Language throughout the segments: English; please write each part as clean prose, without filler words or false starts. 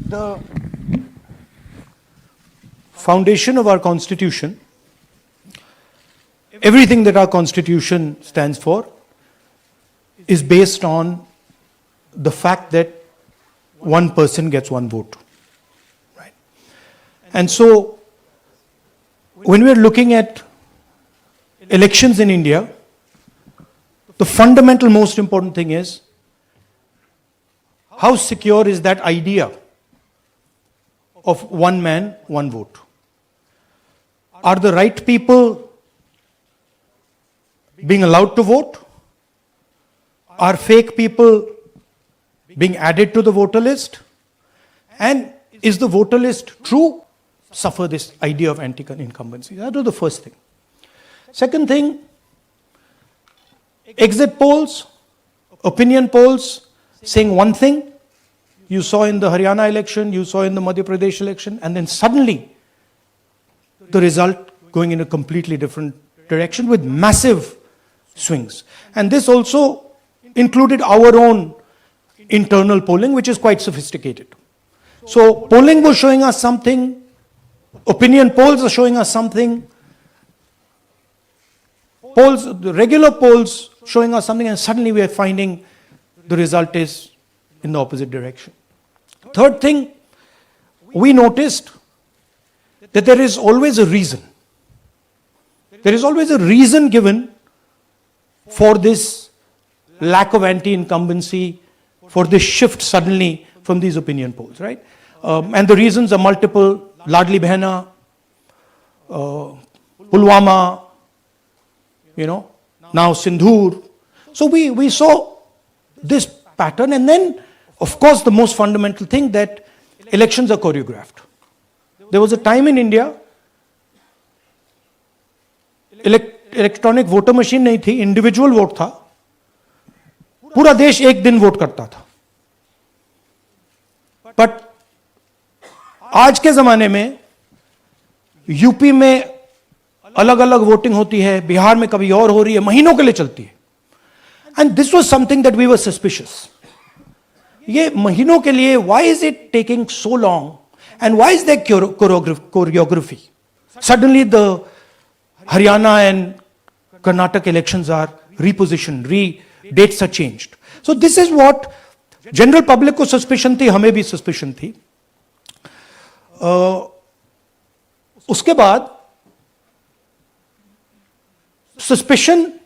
the foundation of our Constitution, everything that our Constitution stands for, is based on the fact that one person gets one vote. Right? And so, when we are looking at elections in India, the fundamental most important thing is how secure is that idea of one man, one vote? Are the right people being allowed to vote? Are fake people being added to the voter list? And is the voter list true? Suffer this idea of anti-incumbency. That was the first thing. Second thing, exit polls, opinion polls saying one thing. You saw in the Haryana election, you saw in the Madhya Pradesh election, and then suddenly the result going in a completely different direction with massive swings. And this also included our own internal polling, which is quite sophisticated. So polling was showing us something, opinion polls are showing us something, the regular polls showing us something, and suddenly we are finding the result is in the opposite direction. Third thing, we noticed that there is always a reason. There is always a reason given for this lack of anti-incumbency, for this shift suddenly from these opinion polls, right? And the reasons are multiple. Ladli Behna, Pulwama, now Sindhur. So we saw this pattern, and then, of course, the most fundamental thing, that elections are choreographed. There was a time in India, electronic voter machine नहीं थी, individual vote था, पूरा देश एक दिन vote करता था. But आज के जमाने में यूपी में अलग अलग वोटिंग होती है, बिहार में कभी और हो रही है, महीनों के लिए चलती है. And this was something that we were suspicious. ये महीनों के लिए, why is it taking so long, and why is there choreography? Suddenly the Haryana and Karnataka elections are repositioned, dates are changed. So this is what general public को suspicion थी, हमें भी suspicion थी. उसके बाद suspicion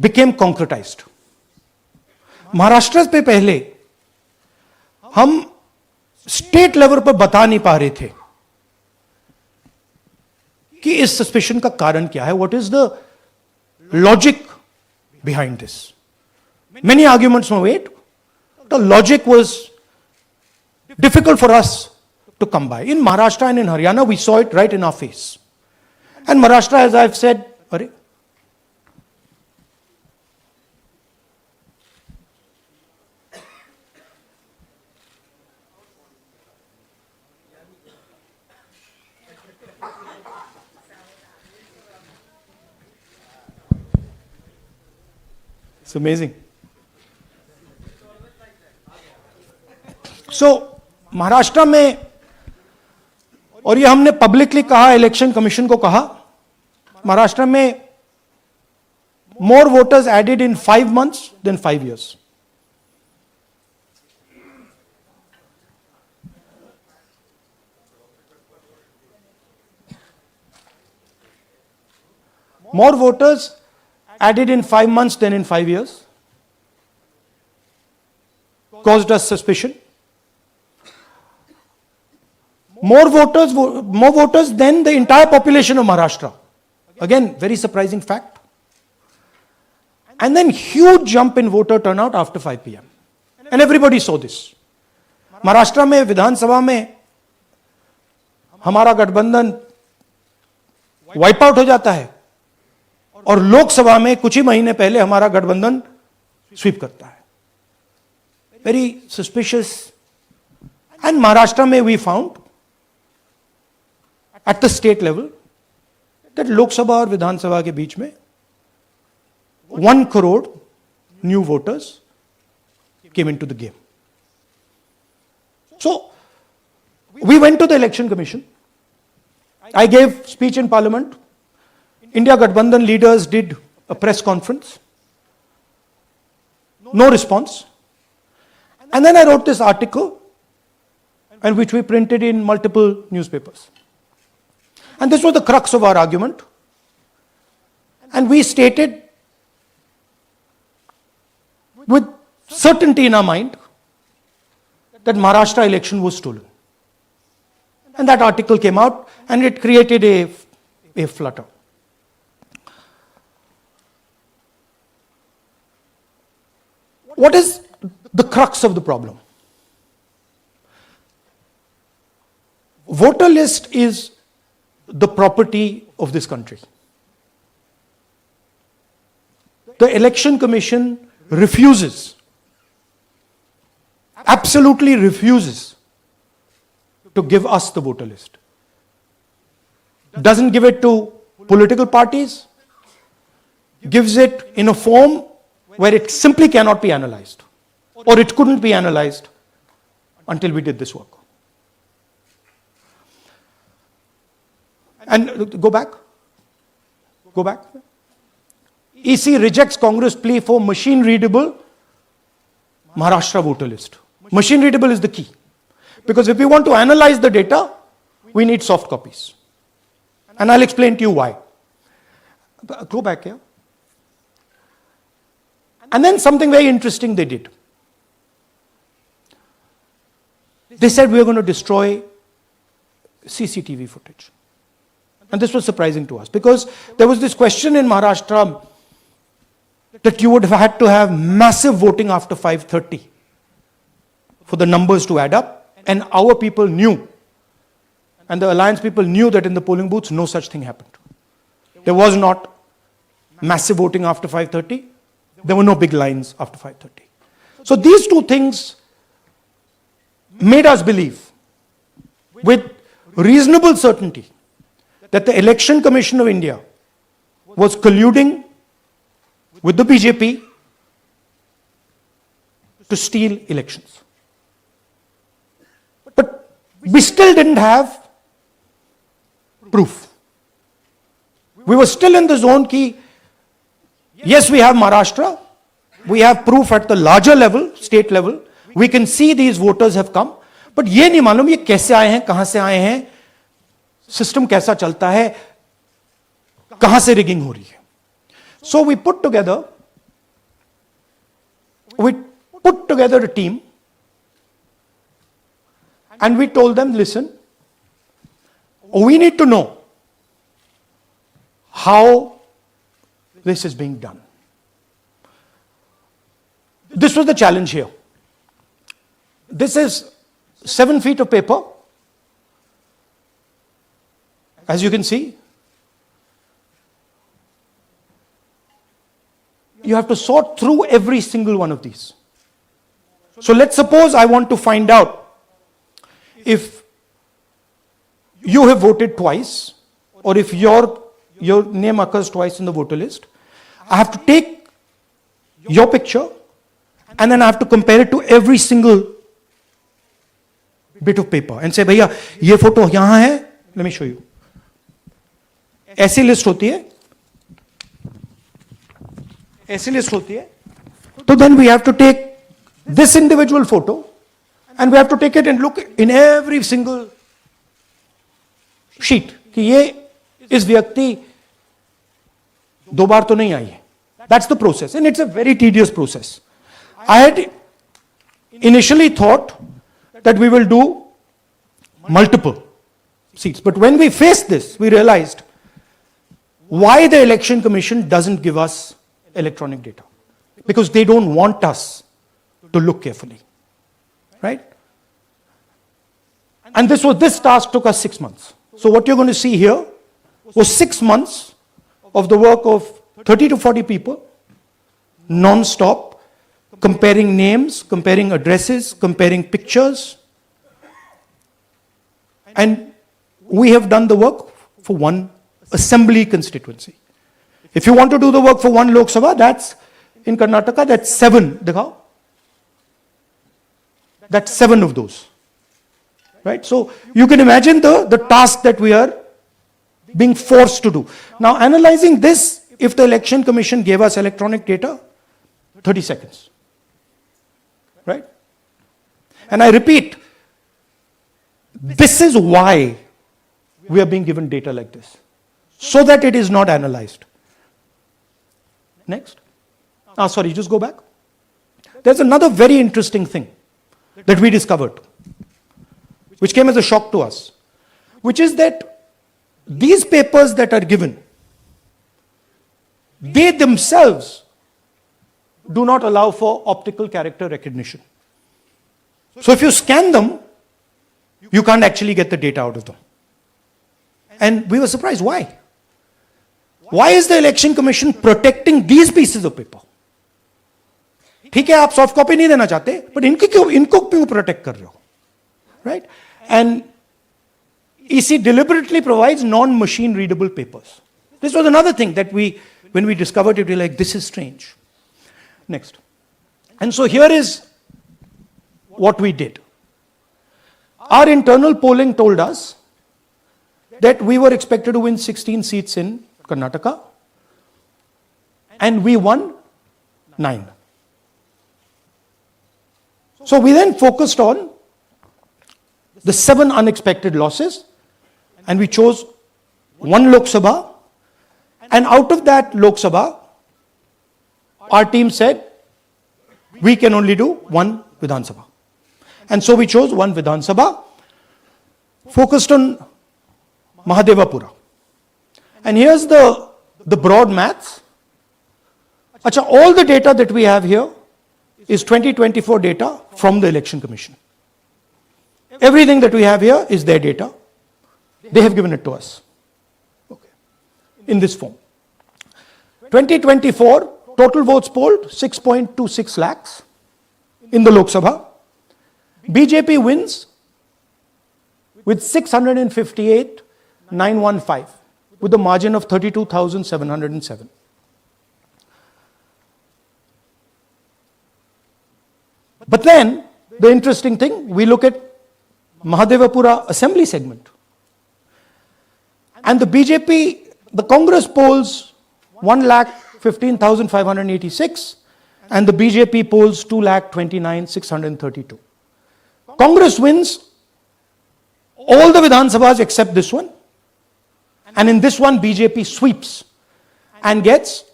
became concretized. महाराष्ट्र पे पहले हम स्टेट लेवल पर बता नहीं पा रहे थे कि इस सस्पेशन का कारण क्या है. What is the logic behind this? Many arguments में wait, the logic was difficult for us to come by. In Maharashtra and in Haryana we saw it right in our face. And Maharashtra, as I have said, अरे it's amazing. So Maharashtra में, और ये हमने publicly कहा, election commission को कहा, महाराष्ट्र में more voters added in 5 months than 5 years. More voters added in 5 months than in 5 years, caused us suspicion. More voters than the entire population of Maharashtra. Again, very surprising fact. And then huge jump in voter turnout after 5 p.m. And everybody saw this. Maharashtra में विधानसभा में हमारा गठबंधन wipe out हो जाता है, और लोकसभा में कुछ ही महीने पहले हमारा गठबंधन स्वीप करता है. Very suspicious. एंड महाराष्ट्र में we found at the state level that Lok Sabha और विधानसभा के बीच में 1 crore new voters came into the game. So we went to the Election Commission. I gave speech in Parliament. India Gathbandhan leaders did a press conference. No response. And then I wrote this article, and which we printed in multiple newspapers. And this was the crux of our argument. And we stated with certainty in our mind that Maharashtra election was stolen. And that article came out, and it created a flutter. What is the crux of the problem? Voter list is the property of this country. The Election Commission refuses, absolutely refuses to give us the voter list. Doesn't give it to political parties, gives it in a form where it simply cannot be analyzed, or it couldn't be analyzed until we did this work. And go back. EC rejects Congress plea for machine readable Maharashtra voter list. Machine readable is the key. Because if we want to analyze the data, we need soft copies. And I'll explain to you why. Go back here. And then something very interesting they did. They said we are going to destroy CCTV footage. And this was surprising to us because there was this question in Maharashtra that you would have had to have massive voting after 5:30 for the numbers to add up. And our people knew, and the alliance people knew that in the polling booths no such thing happened. There was not massive voting after 5:30. There were no big lines after 5:30. So these two things made us believe with reasonable certainty that the Election Commission of India was colluding with the BJP to steal elections. But we still didn't have proof. We were still in the zone ki, yes, we have Maharashtra, we have proof at the larger level, state level, we can see these voters have come, but ये नहीं मालूम ये कैसे आए हैं, कहां से आए हैं, सिस्टम कैसा चलता है, कहां से रिगिंग हो रही है. So we put together a team and we told them, listen, we need to know how this is being done. This was the challenge here. This is 7 feet of paper. As you can see, you have to sort through every single one of these. So let's suppose I want to find out if you have voted twice or if your name occurs twice in the voter list. I have to take your picture and then I have to compare it to every single bit of paper and say, भैया ये photo यहां है, let me show you. ऐसी list होती है, ऐसी list होती है. So then we have to take this individual photo and we have to take it and look in every single sheet कि ये इस व्यक्ति दो बार तो नहीं आई है. That's the process and it's a very tedious process. I had initially thought that we will do multiple seats, but when we faced this, we realized why the Election Commission doesn't give us electronic data. Because they don't want us to look carefully. Right? And this task took us 6 months. So what you're going to see here was 6 months of the work of 30 to 40 people, non-stop, comparing names, comparing addresses, comparing pictures. And we have done the work for one assembly constituency. If you want to do the work for one Lok Sabha, that's in Karnataka, that's 7. Dikhao. That's 7 of those. Right? So you can imagine the task that we are being forced to do. Now, analyzing this, if the Election Commission gave us electronic data, 30 seconds. Right? And I repeat, this is why we are being given data like this, so that it is not analyzed. Next. Sorry, just go back. There's another very interesting thing that we discovered, which came as a shock to us, which is that these papers that are given, they themselves do not allow for optical character recognition. So if you scan them, you can't actually get the data out of them. And we were surprised, why? Why is the Election Commission protecting these pieces of paper? ठीक है, आप soft copy नहीं देना चाहते, but इनको क्यों protect कर रहे हो? Right? And EC deliberately provides non-machine readable papers. This was another thing that when we discovered it, we were like, this is strange. Next. And so here is what we did. Our internal polling told us that we were expected to win 16 seats in Karnataka, and we won 9. So we then focused on the 7 unexpected losses, and we chose 1 Lok Sabha, and out of that Lok Sabha, our team said, we can only do 1 Vidhan Sabha. And so we chose 1 Vidhan Sabha, focused on Mahadevapura. And here's the broad maths. Achha, all the data that we have here is 2024 data from the Election Commission. Everything that we have here is their data. They have given it to us. Okay. In this form. 2024, total votes polled 6.26 lakhs in the Lok Sabha. BJP wins with 658,915 with a margin of 32,707. But then, the interesting thing, we look at Mahadevapura assembly segment. And the BJP, the Congress polls 1,15,586 and the BJP polls 2,29,632. Congress wins all the Vidhan Sabhas except this one. And in this one, BJP sweeps and gets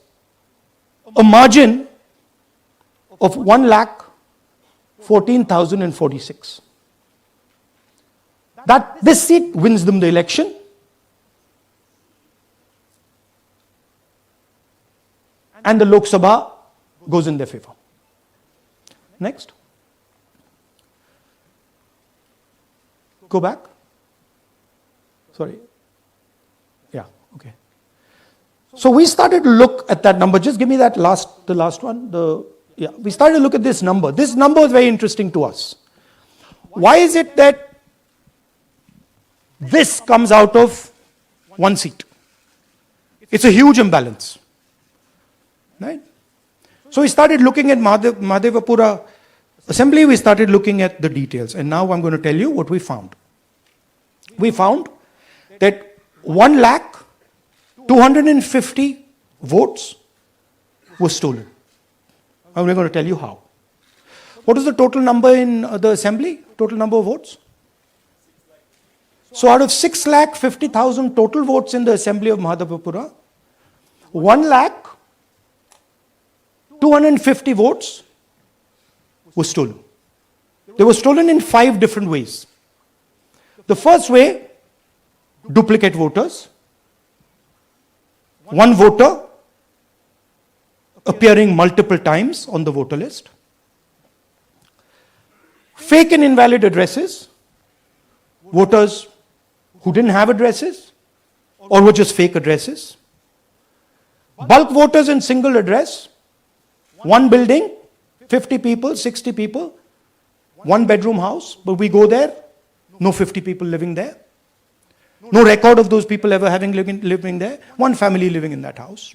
a margin of 1,14,046. This seat wins them the election. And the Lok Sabha goes in their favor. Next. Go back. Sorry. Yeah, okay. So we started to look at that number. Just give me that the last one. We started to look at this number. This number is very interesting to us. Why is it that this comes out of 1 seat? It's a huge imbalance. Right? So we started looking at Mahadevapura assembly, we started looking at the details. And now I'm going to tell you what we found. We found that 1,250,000 votes were stolen. And we're going to tell you how. What is the total number in the assembly? Total number of votes? So out of 6,50,000 total votes in the assembly of Mahadevapura, 1,250,000 votes were stolen. They were stolen in 5 different ways. The first way, duplicate voters. One voter appearing multiple times on the voter list. Fake and invalid addresses. Voters who didn't have addresses or were just fake addresses. Bulk voters in single address. One building, 50 people, 60 people, 1 bedroom house, but we go there, no 50 people living there. No record of those people ever having living there. 1 family living in that house.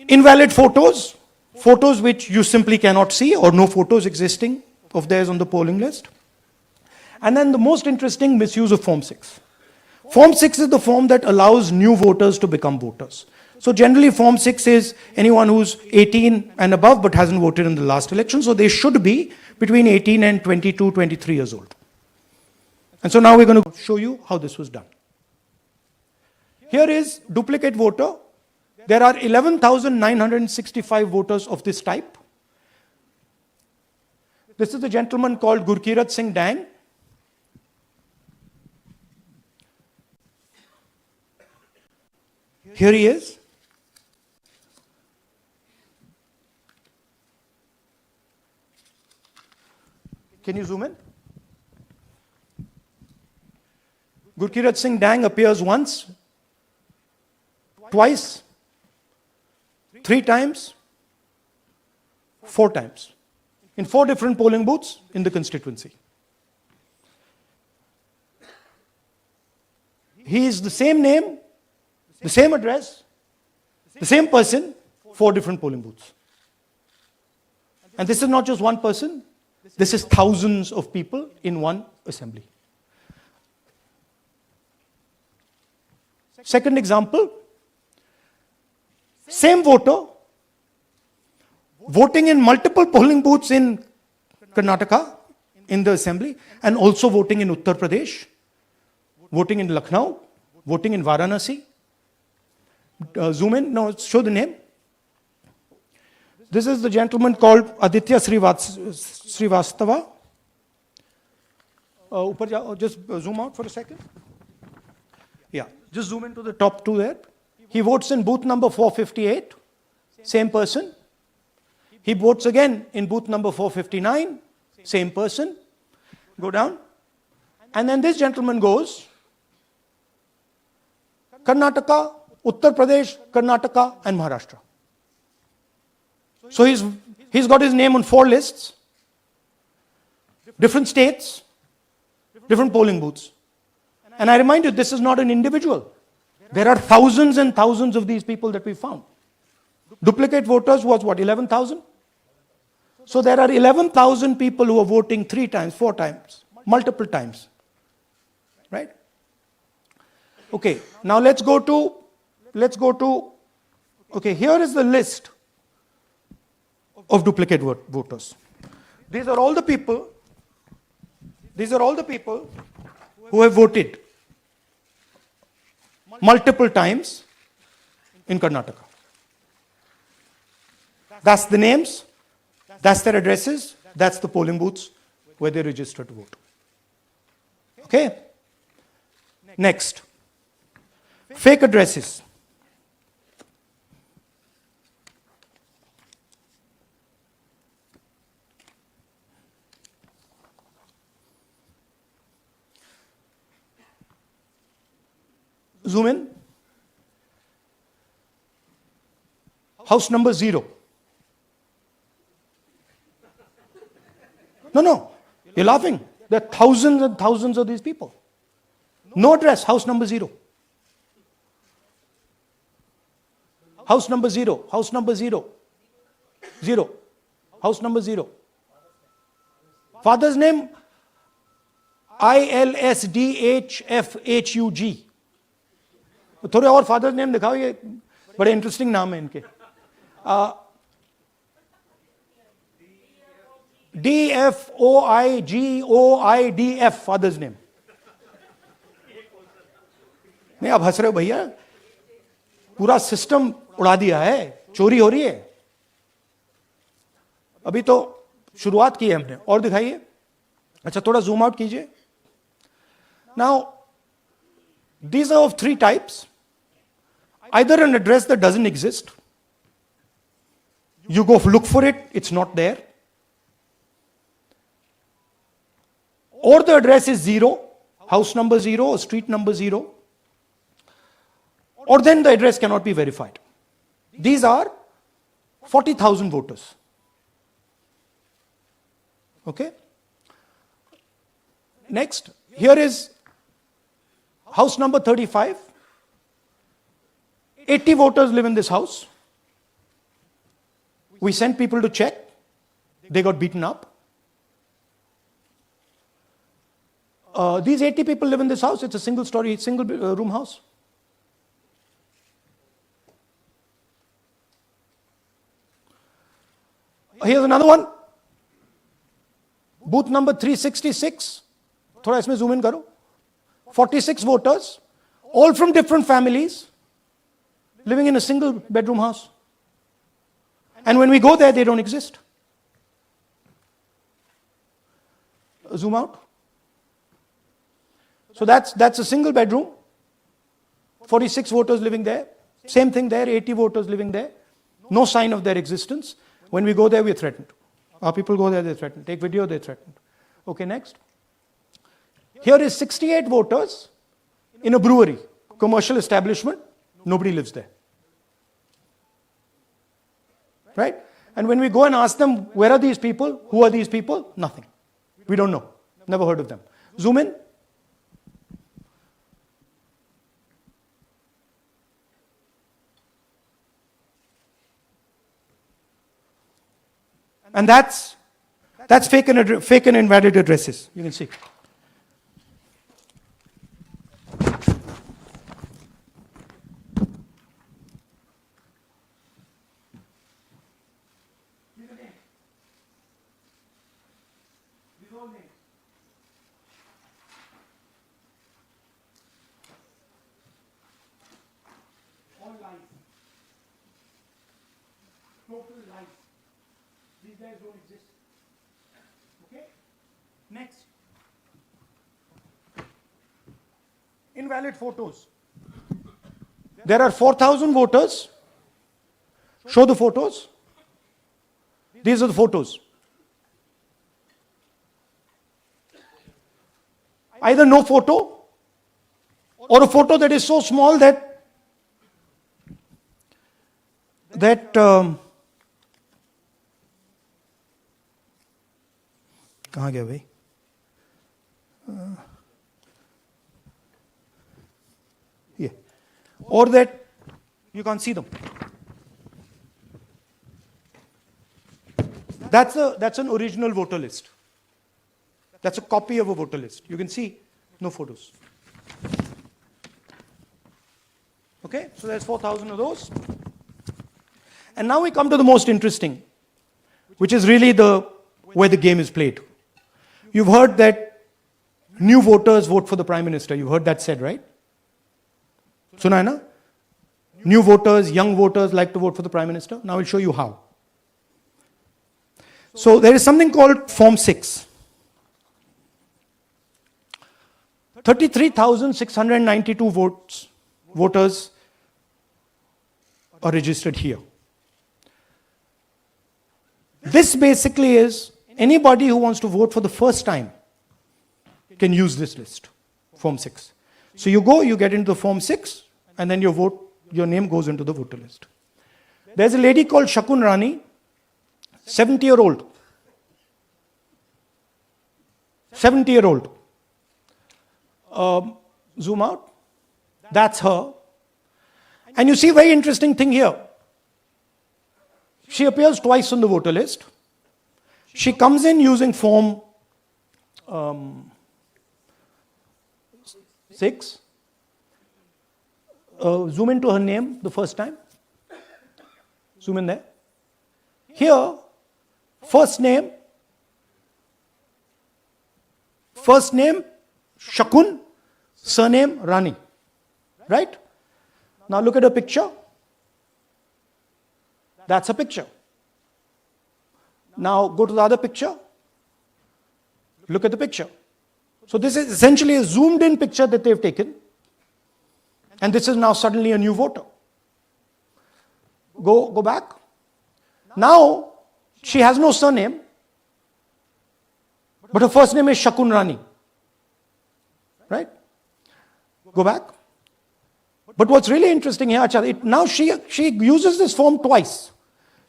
Invalid photos, photos which you simply cannot see or no photos existing of theirs on the polling list. And then the most interesting misuse of Form 6. Form 6 is the form that allows new voters to become voters. So generally Form 6 is anyone who's 18 and above but hasn't voted in the last election. So they should be between 18 and 22, 23 years old. And so now we're going to show you how this was done. Here is duplicate voter. There are 11,965 voters of this type. This is a gentleman called Gurkirat Singh Dang. Here he is. Can you zoom in? Gurkirat Singh Dang appears once, twice, 3 times, 4 times, in 4 different polling booths in the constituency. He is the same name, the same address, the same person, 4 different polling booths. And this is not just one person, this is thousands of people in one assembly. Second example, same voter voting in multiple polling booths in Karnataka in the assembly and also voting in Uttar Pradesh, voting in Lucknow, voting in Varanasi. Zoom in, no, show the name. This is the gentleman called Aditya Srivastava. Just zoom out for a second. Yeah, just zoom into the top 2 there. He votes in booth number 458, same person. He votes again in booth number 459, same person. Go down. And then this gentleman goes, Karnataka, Uttar Pradesh, Karnataka, and Maharashtra. So he's got his name on 4 lists, different states, different polling booths. And I remind you, this is not an individual. There are thousands and thousands of these people that we found. Duplicate voters was what, 11,000? So there are 11,000 people who are voting 3 times, 4 times, multiple times. Right? Okay, now let's go to, okay, here is the list of duplicate voters. These are all the people who have voted multiple times in Karnataka. That's the names, that's their addresses, that's the polling booths where they register to vote. Okay? Next. Fake addresses. Zoom in. House number 0. No, you're laughing. There are thousands and thousands of these people. No address, house number 0. House number 0, house number 0. 0. House number 0. Father's name, ILSDHFHUG. थोड़े और father's name दिखाओ, ये बड़े interesting नाम है इनके. DFOIGOIDF father's name. नहीं, आप हंस रहे हो भैया, पूरा सिस्टम उड़ा दिया है, चोरी हो रही है. अभी तो शुरुआत की है हमने. और दिखाइए. अच्छा, थोड़ा जूम आउट कीजिए. Now these are of 3 types. Either an address that doesn't exist, you go look for it, it's not there, or the address is 0, house number 0 or street number 0, or then the address cannot be verified. These are 40,000 voters. Okay? Next, here is house number 35. 80 voters live in this house. We sent people to check. They got beaten up. These 80 people live in this house. It's a single story, single room house. Here's another one. Booth number 366. थोड़ा इसमें zoom in करो. 46 voters, all from different families, living in a single bedroom house. And when we go there, they don't exist. Zoom out. So that's a single bedroom. 46 voters living there. Same thing there, 80 voters living there. No sign of their existence. When we go there, we're threatened. Our people go there, they're threatened. Take video, they're threatened. Okay, next. Here is 68 voters in a brewery, commercial establishment. Nobody lives there. Right? And when we go and ask them, where are these people? Who are these people? Nothing. We don't know. Never heard of them. Zoom in. And that's fake and invalid addresses. You can see. All lies. Total lies. These guys don't exist. Okay? Next. Invalid photos. There are 4,000 voters. Show the photos. These are the photos. Either no photo or a photo that is so small that कहाँ गया भाई? Yeah. Or that you can't see them. That's an original voter list. That's a copy of a voter list. You can see no photos. Okay, so there's 4,000 of those. And now we come to the most interesting, which is really where the game is played. You've heard that new voters vote for the Prime Minister. You've heard that said, right? Suna hai na? New voters, young voters like to vote for the Prime Minister. Now I'll show you how. So there is something called Form 6. 33,692 voters are registered here. This basically is anybody who wants to vote for the first time can use this list, Form 6. So you go, you get into the Form 6, and then your name goes into the voter list. There's a lady called Shakun Rani, 70-year-old. 70-year-old. Zoom out. That's her. And you see a very interesting thing here. She appears twice on the voter list. She comes in using Form 6. Zoom into her name the first time. Zoom in there. Here, first name Shakun, surname Rani. Right? Now look at her picture. That's a picture. Now go to the other picture. Look at the picture. So this is essentially a zoomed in picture that they've taken. And this is now suddenly a new voter. Go back. Now she has no surname, but her first name is Shakun Rani. Right? Go back. But what's really interesting here, now she uses this form twice.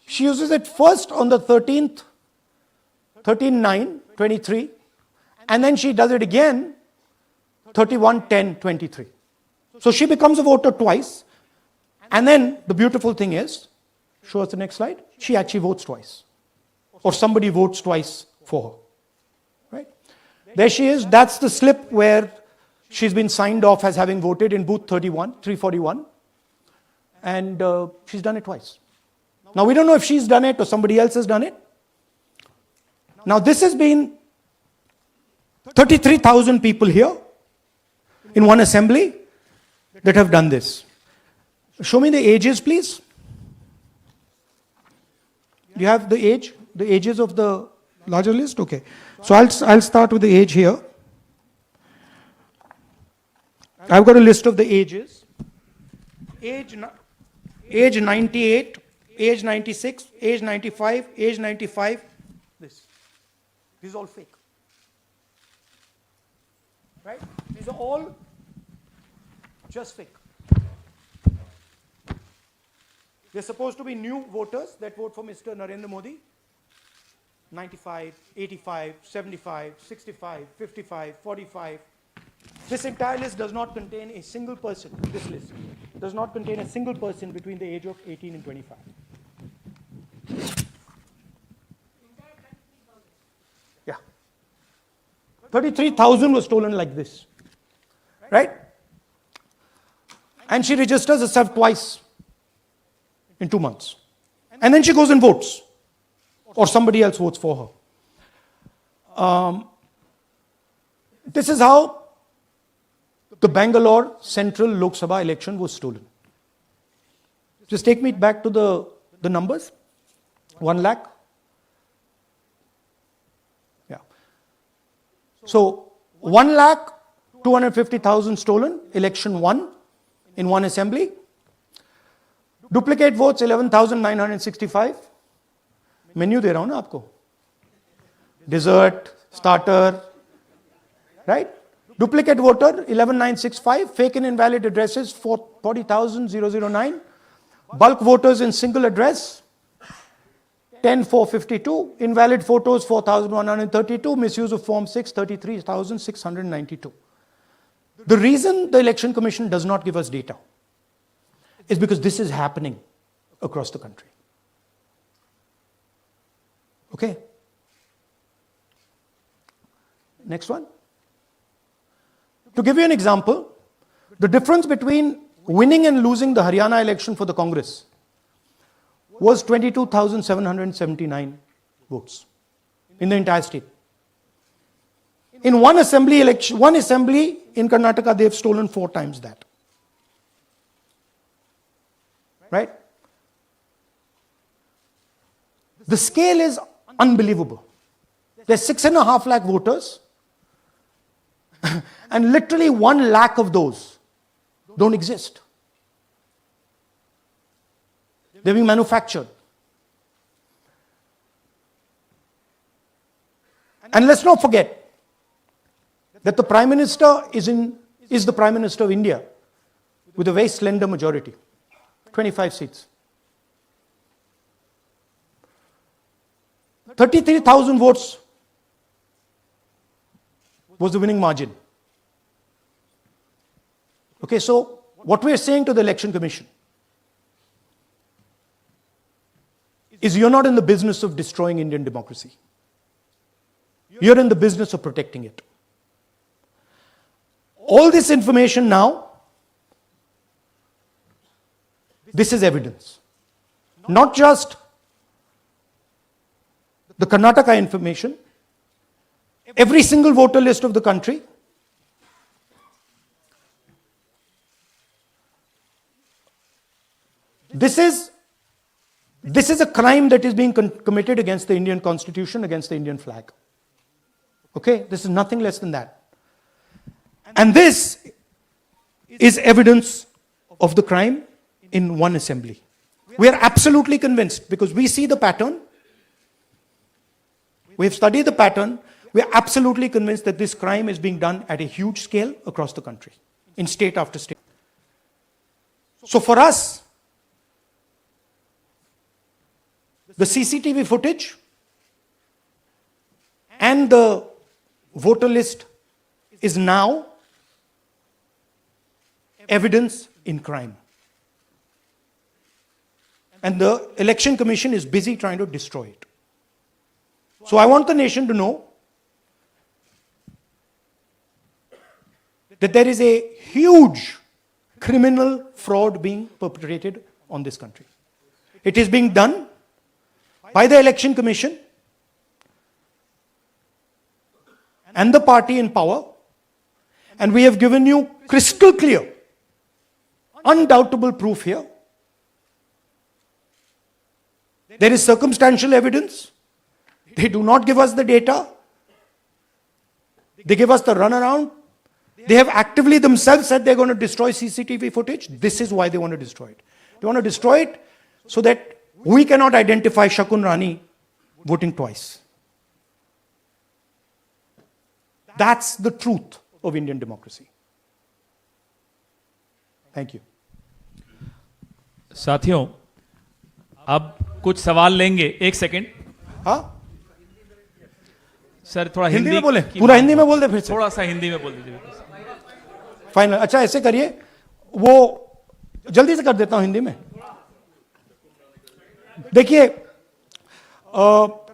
She uses it first on the 13th, 13/9/23, and then she does it again 31/10/23. So she becomes a voter twice, and then the beautiful thing is, show us the next slide, she actually votes twice. Or somebody votes twice for her. Right? There she is. That's the slip where she's been signed off as having voted in booth 341. And she's done it twice. Now, we don't know if she's done it or somebody else has done it. Now, this has been 33,000 people here in one assembly that have done this. Show me the ages, please. Do you have the ages of the larger list? Okay. So I'll start with the age here. I've got a list of the ages. Age 98, age 96, age 95, age 95. This is all fake. Right? These are all just fake. They're supposed to be new voters that vote for Mr. Narendra Modi. 95, 85, 75, 65, 55, 45. This entire list does not contain a single person. This list does not contain a single person between the age of 18 and 25. Yeah. 33,000 was stolen like this. Right? And she registers herself twice in 2 months. And then she goes and votes. Or somebody else votes for her. This is how the Bangalore Central Lok Sabha election was stolen. Just take me back to the numbers. 1 lakh. Yeah. So 1,250,000 stolen, election won in one assembly. Duplicate votes 11,965. Menu दे रहा हूं ना आपको. Dessert, starter, right? Duplicate voter 11,965. Fake and invalid addresses 40,009. Bulk voters in single address 10,452. Invalid photos 4,132. Misuse of Form 6 33,692. The reason the Election Commission does not give us data is because this is happening across the country. Okay. Next one. To give you an example, the difference between winning and losing the Haryana election for the Congress was 22,779 votes in the entire state. In one assembly election, one assembly in Karnataka, they've stolen 4 times that. Right? The scale is unbelievable. There's 6.5 lakh voters, and literally 1 lakh of those don't exist. They're being manufactured. And let's not forget that the Prime Minister is the Prime Minister of India with a very slender majority, 25 seats. 33,000 votes was the winning margin. Okay, so what we are saying to the Election Commission is you're not in the business of destroying Indian democracy. You're in the business of protecting it. All this information now, this is evidence. Not just the Karnataka information, every single voter list of the country. This is a crime that is being committed against the Indian Constitution, against the Indian flag. Okay, this is nothing less than that. And this is evidence of the crime in one assembly. We are absolutely convinced because we see the pattern. We have studied the pattern. We are absolutely convinced that this crime is being done at a huge scale across the country, in state after state. So for us, the CCTV footage and the voter list is now evidence in crime. And the Election Commission is busy trying to destroy it. So I want the nation to know that there is a huge criminal fraud being perpetrated on this country. It is being done by the Election Commission and the party in power, and we have given you crystal clear, undoubtable proof here. There is circumstantial evidence. They do not give us the data. They give us the runaround. They have actively themselves said they're going to destroy CCTV footage. This is why they want to destroy it. They want to destroy it so that we cannot identify Shakun Rani voting twice. That's the truth of Indian democracy. Thank you. साथियों, अब कुछ सवाल लेंगे. एक second. हाँ, sir थोड़ा हिंदी में बोले, पूरा हिंदी में बोल दे फिर से. थोड़ा सा हिंदी में बोल दीजिए. फाइनल. अच्छा ऐसे करिए, वो जल्दी से कर देता हूं हिंदी में. देखिए,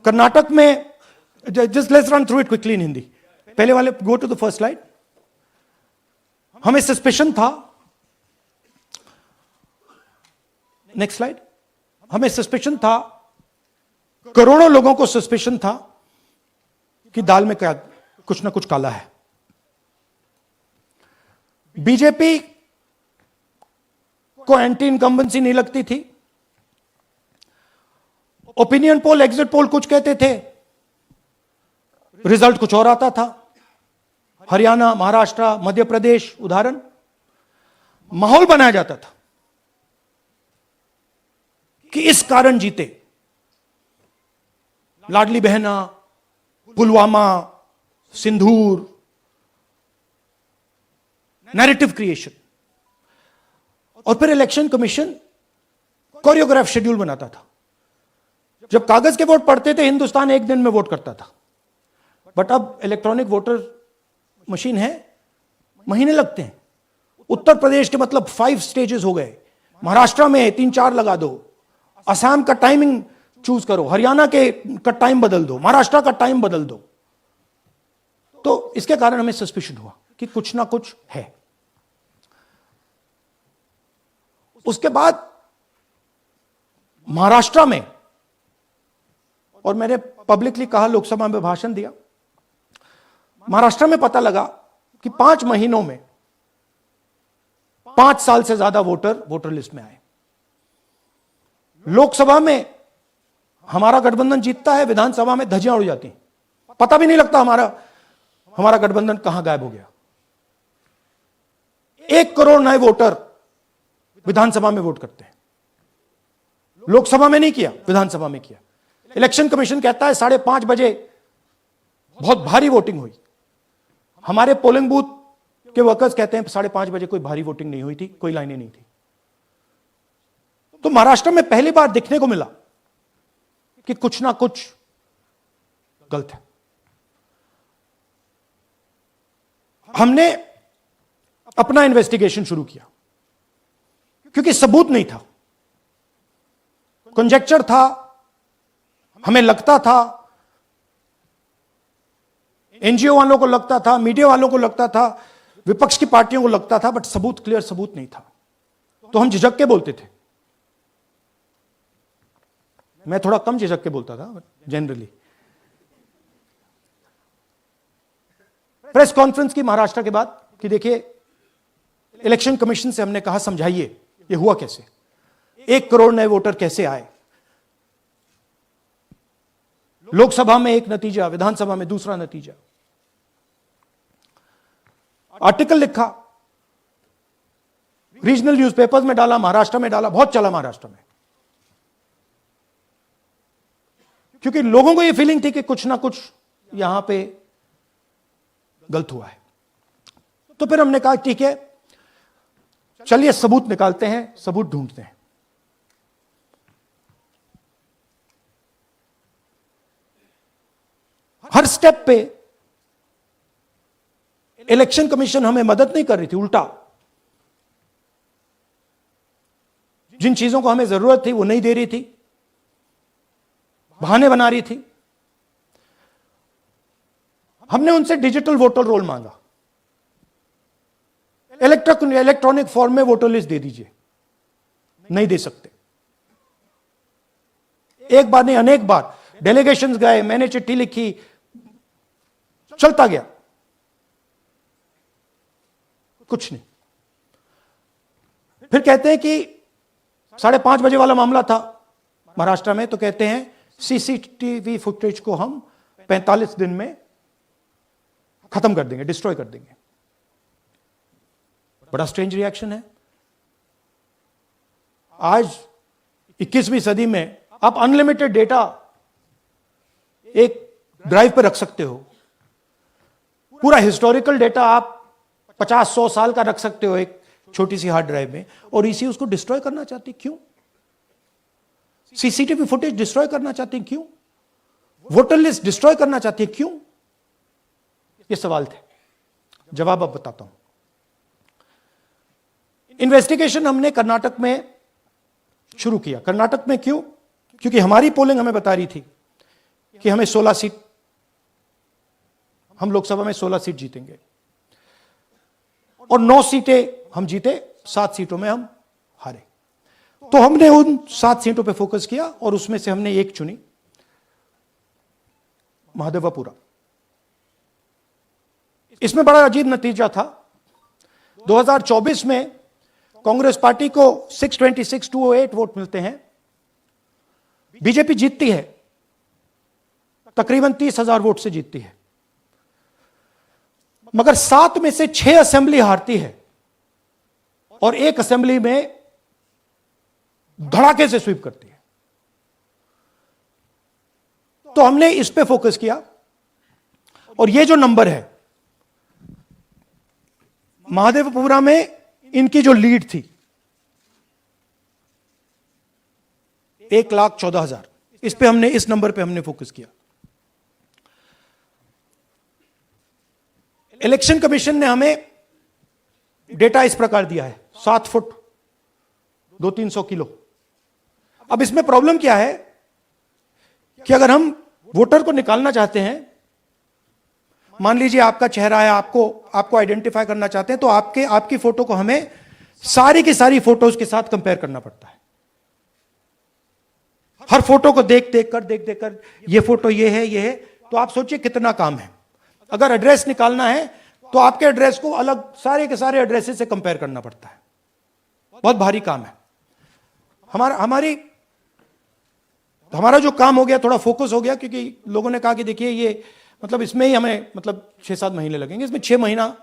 कर्नाटक में, just let's run through it quickly in Hindi. पहले वाले, go to the first slide. हमें सस्पेशन था, नेक्स्ट स्लाइड. हमें सस्पेशन था, करोड़ों लोगों को सस्पेशन था कि दाल में क्या कुछ ना कुछ काला है. बीजेपी को एंटी इनकम्बेंसी नहीं लगती थी. ओपिनियन पोल, एग्जिट पोल कुछ कहते थे, रिजल्ट कुछ और आता था. हरियाणा, महाराष्ट्र, मध्य प्रदेश उदाहरण. माहौल बनाया जाता था कि इस कारण जीते. लाडली बहना, पुलवामा, सिंदूर, नैरेटिव क्रिएशन. और फिर इलेक्शन कमीशन कोरियोग्राफ शेड्यूल बनाता था. जब कागज के वोट पड़ते थे, हिंदुस्तान एक दिन में वोट करता था. बट अब इलेक्ट्रॉनिक वोटर मशीन है, महीने लगते हैं. उत्तर प्रदेश के मतलब 5 स्टेजेस हो गए. महाराष्ट्र में 3-4 लगा दो. असम का टाइमिंग चूज करो, हरियाणा के का टाइम बदल दो, महाराष्ट्र का टाइम बदल दो. तो इसके कारण हमें सस्पिशन हुआ कि कुछ ना कुछ है. उसके बाद महाराष्ट्र में, और मैंने पब्लिकली कहा, लोकसभा में भाषण दिया, महाराष्ट्र में पता लगा कि 5 महीनों में 5 साल से ज्यादा वोटर लिस्ट में आए. लोकसभा में हमारा गठबंधन जीतता है, विधानसभा में धज्जियां उड़ जाती हैं. पता भी नहीं लगता हमारा गठबंधन कहां गायब हो गया. 1 करोड़ नए वोटर विधानसभा में वोट करते हैं. लोकसभा में नहीं किया, विधानसभा में किया. इलेक्शन कमीशन कहता है 5:30 बजे बहुत भारी वोटिंग हुई. हमारे पोलिंग बूथ के वर्कर्स कहते हैं 5:30 बजे कोई भारी वोटिंग नहीं हुई थी, कोई लाइनें नहीं थी. तो महाराष्ट्र में पहली बार दिखने को मिला कि कुछ ना कुछ गलत है. हमने अपना इन्वेस्टिगेशन शुरू किया क्योंकि सबूत नहीं था, कंजेक्चर था. हमें लगता था, एनजीओ वालों को लगता था, मीडिया वालों को लगता था, विपक्ष की पार्टियों को लगता था, बट सबूत, क्लियर सबूत नहीं था. तो हम झिझक के बोलते थे. मैं थोड़ा कम झिझक के बोलता था जनरली. प्रेस कॉन्फ्रेंस की महाराष्ट्र के बाद कि देखिए, इलेक्शन कमीशन से हमने कहा समझाइए ये हुआ कैसे, 1 करोड़ नए वोटर कैसे आए. लोकसभा में एक नतीजा, विधानसभा में दूसरा नतीजा. आर्टिकल लिखा, रीजनल न्यूज़पेपर्स में डाला, महाराष्ट्र में डाला, बहुत चला महाराष्ट्र में. क्योंकि लोगों को यह फीलिंग थी कि कुछ ना कुछ यहां पे गलत हुआ है. तो फिर हमने कहा ठीक है, चलिए सबूत निकालते हैं, सबूत ढूंढते हैं. हर स्टेप पे इलेक्शन कमीशन हमें मदद नहीं कर रही थी, उल्टा जिन चीजों को हमें जरूरत थी वो नहीं दे रही थी, बहाने बना रही थी. हमने उनसे डिजिटल वोटर रोल मांगा. इलेक्ट्रॉनिक फॉर्म में वोटर लिस्ट दे दीजिए, नहीं दे सकते। एक बार नहीं, अनेक बार डेलीगेशंस गए, मैंने चिट्ठी लिखी, चलता गया, कुछ नहीं। फिर कहते हैं कि 5:30 बजे वाला मामला था महाराष्ट्र में, तो कहते हैं सीसीटीवी फुटेज को हम 45 दिन में खत्म कर देंगे, डिस्ट्रॉय कर देंगे। बड़ा स्ट्रेंज रिएक्शन है। आज 21वीं सदी में आप अनलिमिटेड डेटा एक ड्राइव पर रख सकते हो, पूरा हिस्टोरिकल डेटा आप 50-100 साल का रख सकते हो एक छोटी सी हार्ड ड्राइव में, और इसी उसको डिस्ट्रॉय करना चाहती, क्यों? सीसीटीवी फुटेज डिस्ट्रॉय करना चाहती, क्यों? वोटर लिस्ट डिस्ट्रॉय करना चाहती है, क्यों? ये सवाल थे, जवाब अब बताता हूं। इन्वेस्टिगेशन हमने कर्नाटक में शुरू किया। कर्नाटक में क्यों? क्योंकि हमारी पोलिंग हमें बता रही थी कि हमें 16 सीट, हम लोकसभा में 16 सीट जीतेंगे और 9 सीटें हम जीते, 7 सीटों में हम हारे। तो हमने उन 7 सीटों पे फोकस किया और उसमें से हमने एक चुनी, महादेवपुरा। इसमें बड़ा अजीब नतीजा था। 2024 में कांग्रेस पार्टी को 626-208 वोट मिलते हैं, बीजेपी जीतती है, तकरीबन 30,000 वोट से जीतती है, मगर 7 में से 6 असेंबली हारती है और एक असेंबली में धड़ाके से स्वीप करती है। तो हमने इस पे फोकस किया और ये जो नंबर है, महादेवपुरा में इनकी जो लीड थी 1,14,000, इस पे हमने, इस नंबर पे हमने फोकस किया। इलेक्शन कमीशन ने हमें डेटा इस प्रकार दिया है, 7 फुट 200-300 किलो। अब इसमें प्रॉब्लम क्या है कि अगर हम वोटर को निकालना चाहते हैं, मान लीजिए आपका चेहरा है, आपको आइडेंटिफाई करना चाहते हैं, तो आपकी फोटो को हमें सारी की सारी फोटोज के साथ कंपेयर करना पड़ता है। हर फोटो को देख देख कर ये फोटो ये है, तो आप सोचिए कितना काम है। अगर एड्रेस निकालना है तो आपके एड्रेस को अलग सारे के सारे एड्रेसेस से कंपेयर करना पड़ता है, बहुत भारी काम है। हमारा जो काम हो गया, थोड़ा फोकस हो गया, क्योंकि लोगों ने कहा कि देखिए ये मतलब इसमें ही हमें मतलब 6-7 महीने लगेंगे, इसमें 6 महीना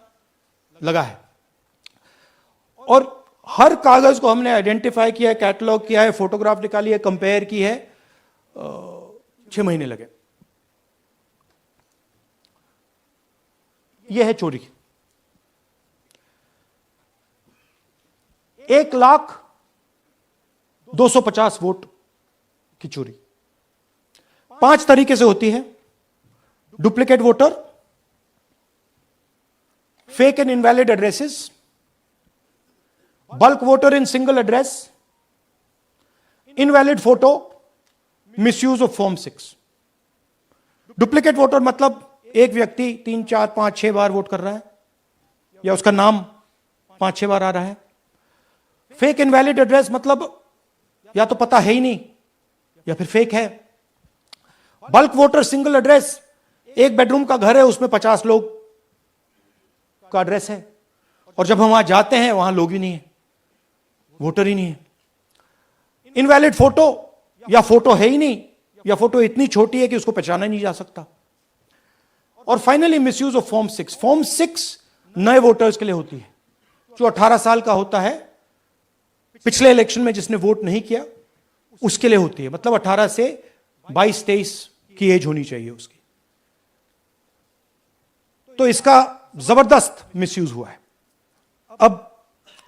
लगा है। और हर कागज को हमने आइडेंटिफाई किया है, कैटलॉग किया है, फोटोग्राफ निकाली है, कंपेयर की है, 6 महीने लगे। यह है चोरी। 1,02,50 वोट की चोरी 5 तरीके से होती है। Duplicate voter, fake and invalid addresses, bulk voter in single address, invalid photo, misuse of form 6। Duplicate voter मतलब एक व्यक्ति 3, 4, 5, 6 बार वोट कर रहा है, या उसका नाम 5-6 बार आ रहा है। फेक इनवैलिड एड्रेस मतलब या तो पता है ही नहीं या फिर फेक है। बल्क वोटर सिंगल एड्रेस, एक बेडरूम का घर है, उसमें 50 लोग का एड्रेस है, और जब हम वहां जाते हैं वहां लोग ही नहीं है, वोटर ही नहीं है। इनवैलिड फोटो, या फोटो है ही नहीं, या फोटो इतनी छोटी है कि उसको पहचाना नहीं जा सकता। और finally misuse of form 6। Form 6 नए वोटर्स के लिए होती है, जो 18 साल का होता है, पिछले इलेक्शन में जिसने वोट नहीं किया उसके लिए होती है, मतलब 18 से 22-23 की एज होनी चाहिए उसकी। तो इसका जबरदस्त मिसयूज हुआ है। अब